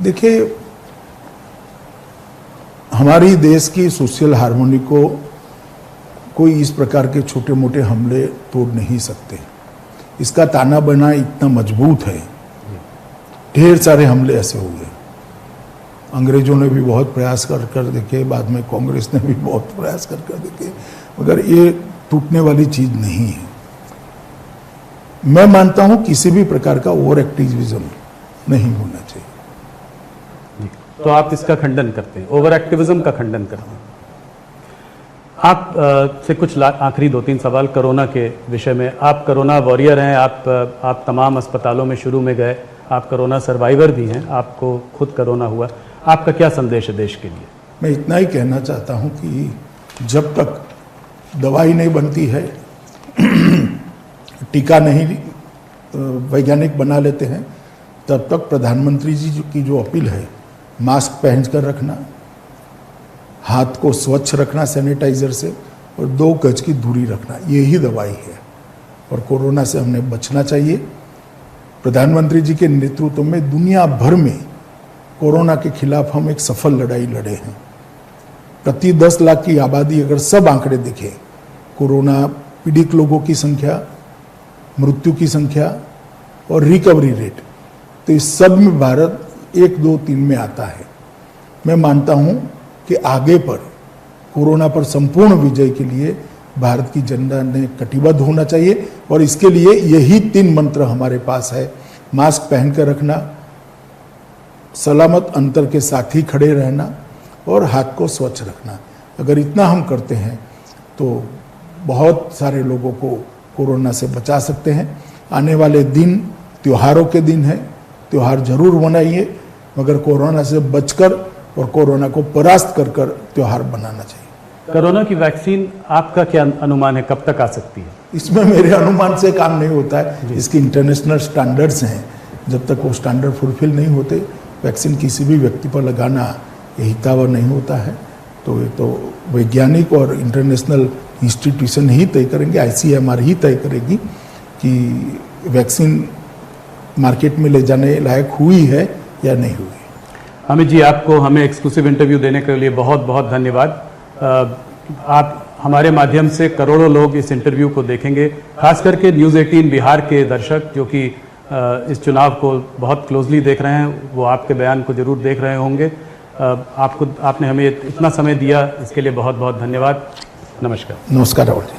देखिए, हमारी देश की सोशल हार्मनी को कोई इस प्रकार के छोटे मोटे हमले तोड़ नहीं सकते। इसका ताना बाना इतना मजबूत है, ढेर सारे हमले ऐसे हुए। अंग्रेजों ने भी बहुत प्रयास कर देखे, बाद में कांग्रेस ने भी बहुत प्रयास कर देखे, मगर ये टूटने वाली चीज नहीं है। मैं मानता हूं किसी भी प्रकार का ओवर एक्टिविज्म नहीं होना चाहिए। तो आप इसका खंडन करते हैं, ओवर एक्टिविज्म का खंडन करते हैं। आप से कुछ आखिरी 2-3 सवाल कोरोना के विषय में। आप कोरोना वॉरियर हैं, आप तमाम अस्पतालों में शुरू में गए, आप कोरोना सर्वाइवर भी हैं, आपको खुद कोरोना हुआ। आपका क्या संदेश है देश के लिए? मैं इतना ही कहना चाहता हूं कि जब तक दवाई नहीं बनती है, टीका नहीं वैज्ञानिक बना लेते हैं, तब तक प्रधानमंत्री जी की जो अपील है, मास्क पहनकर रखना, हाथ को स्वच्छ रखना सैनिटाइजर से, और 2 गज की दूरी रखना, यही दवाई है। और कोरोना से हमने बचना चाहिए। प्रधानमंत्री जी के नेतृत्व में दुनिया भर में कोरोना के खिलाफ हम एक सफल लड़ाई लड़े हैं। प्रति 10 लाख की आबादी अगर सब आंकड़े देखें, कोरोना पीड़ित लोगों की संख्या, मृत्यु की संख्या और रिकवरी रेट, तो इस सब में भारत 1, 2, 3 में आता है। मैं मानता हूं कि आगे पर कोरोना पर संपूर्ण विजय के लिए भारत की जनता ने कटिबद्ध होना चाहिए, और इसके लिए यही 3 मंत्र हमारे पास है। मास्क पहनकर रखना, सलामत अंतर के साथ ही खड़े रहना, और हाथ को स्वच्छ रखना। अगर इतना हम करते हैं तो बहुत सारे लोगों को कोरोना से बचा सकते हैं। आने वाले दिन त्योहारों के दिन है, त्योहार जरूर मनाइए, मगर कोरोना से बचकर और कोरोना को परास्त कर कर त्योहार बनाना चाहिए। कोरोना की वैक्सीन आपका क्या अनुमान है, कब तक आ सकती है? इसमें मेरे अनुमान से काम नहीं होता है। इसकी इंटरनेशनल स्टैंडर्ड्स हैं, जब तक वो स्टैंडर्ड फुलफिल नहीं होते, वैक्सीन किसी भी व्यक्ति पर लगाना ये हितावह नहीं होता है। तो ये तो वैज्ञानिक और इंटरनेशनल इंस्टीट्यूशन ही तय करेंगे, ICMR ही तय करेगी कि वैक्सीन मार्केट में ले जाने लायक हुई है या नहीं हुई। अमित जी, आपको हमें एक्सक्लूसिव इंटरव्यू देने के लिए बहुत बहुत धन्यवाद। आप हमारे माध्यम से करोड़ों लोग इस इंटरव्यू को देखेंगे, खास करके न्यूज़ 18 बिहार के दर्शक जो कि इस चुनाव को बहुत क्लोजली देख रहे हैं, वो आपके बयान को जरूर देख रहे होंगे। आपने हमें इतना समय दिया, इसके लिए बहुत बहुत धन्यवाद। नमस्कार। नमस्कार राहुल जी।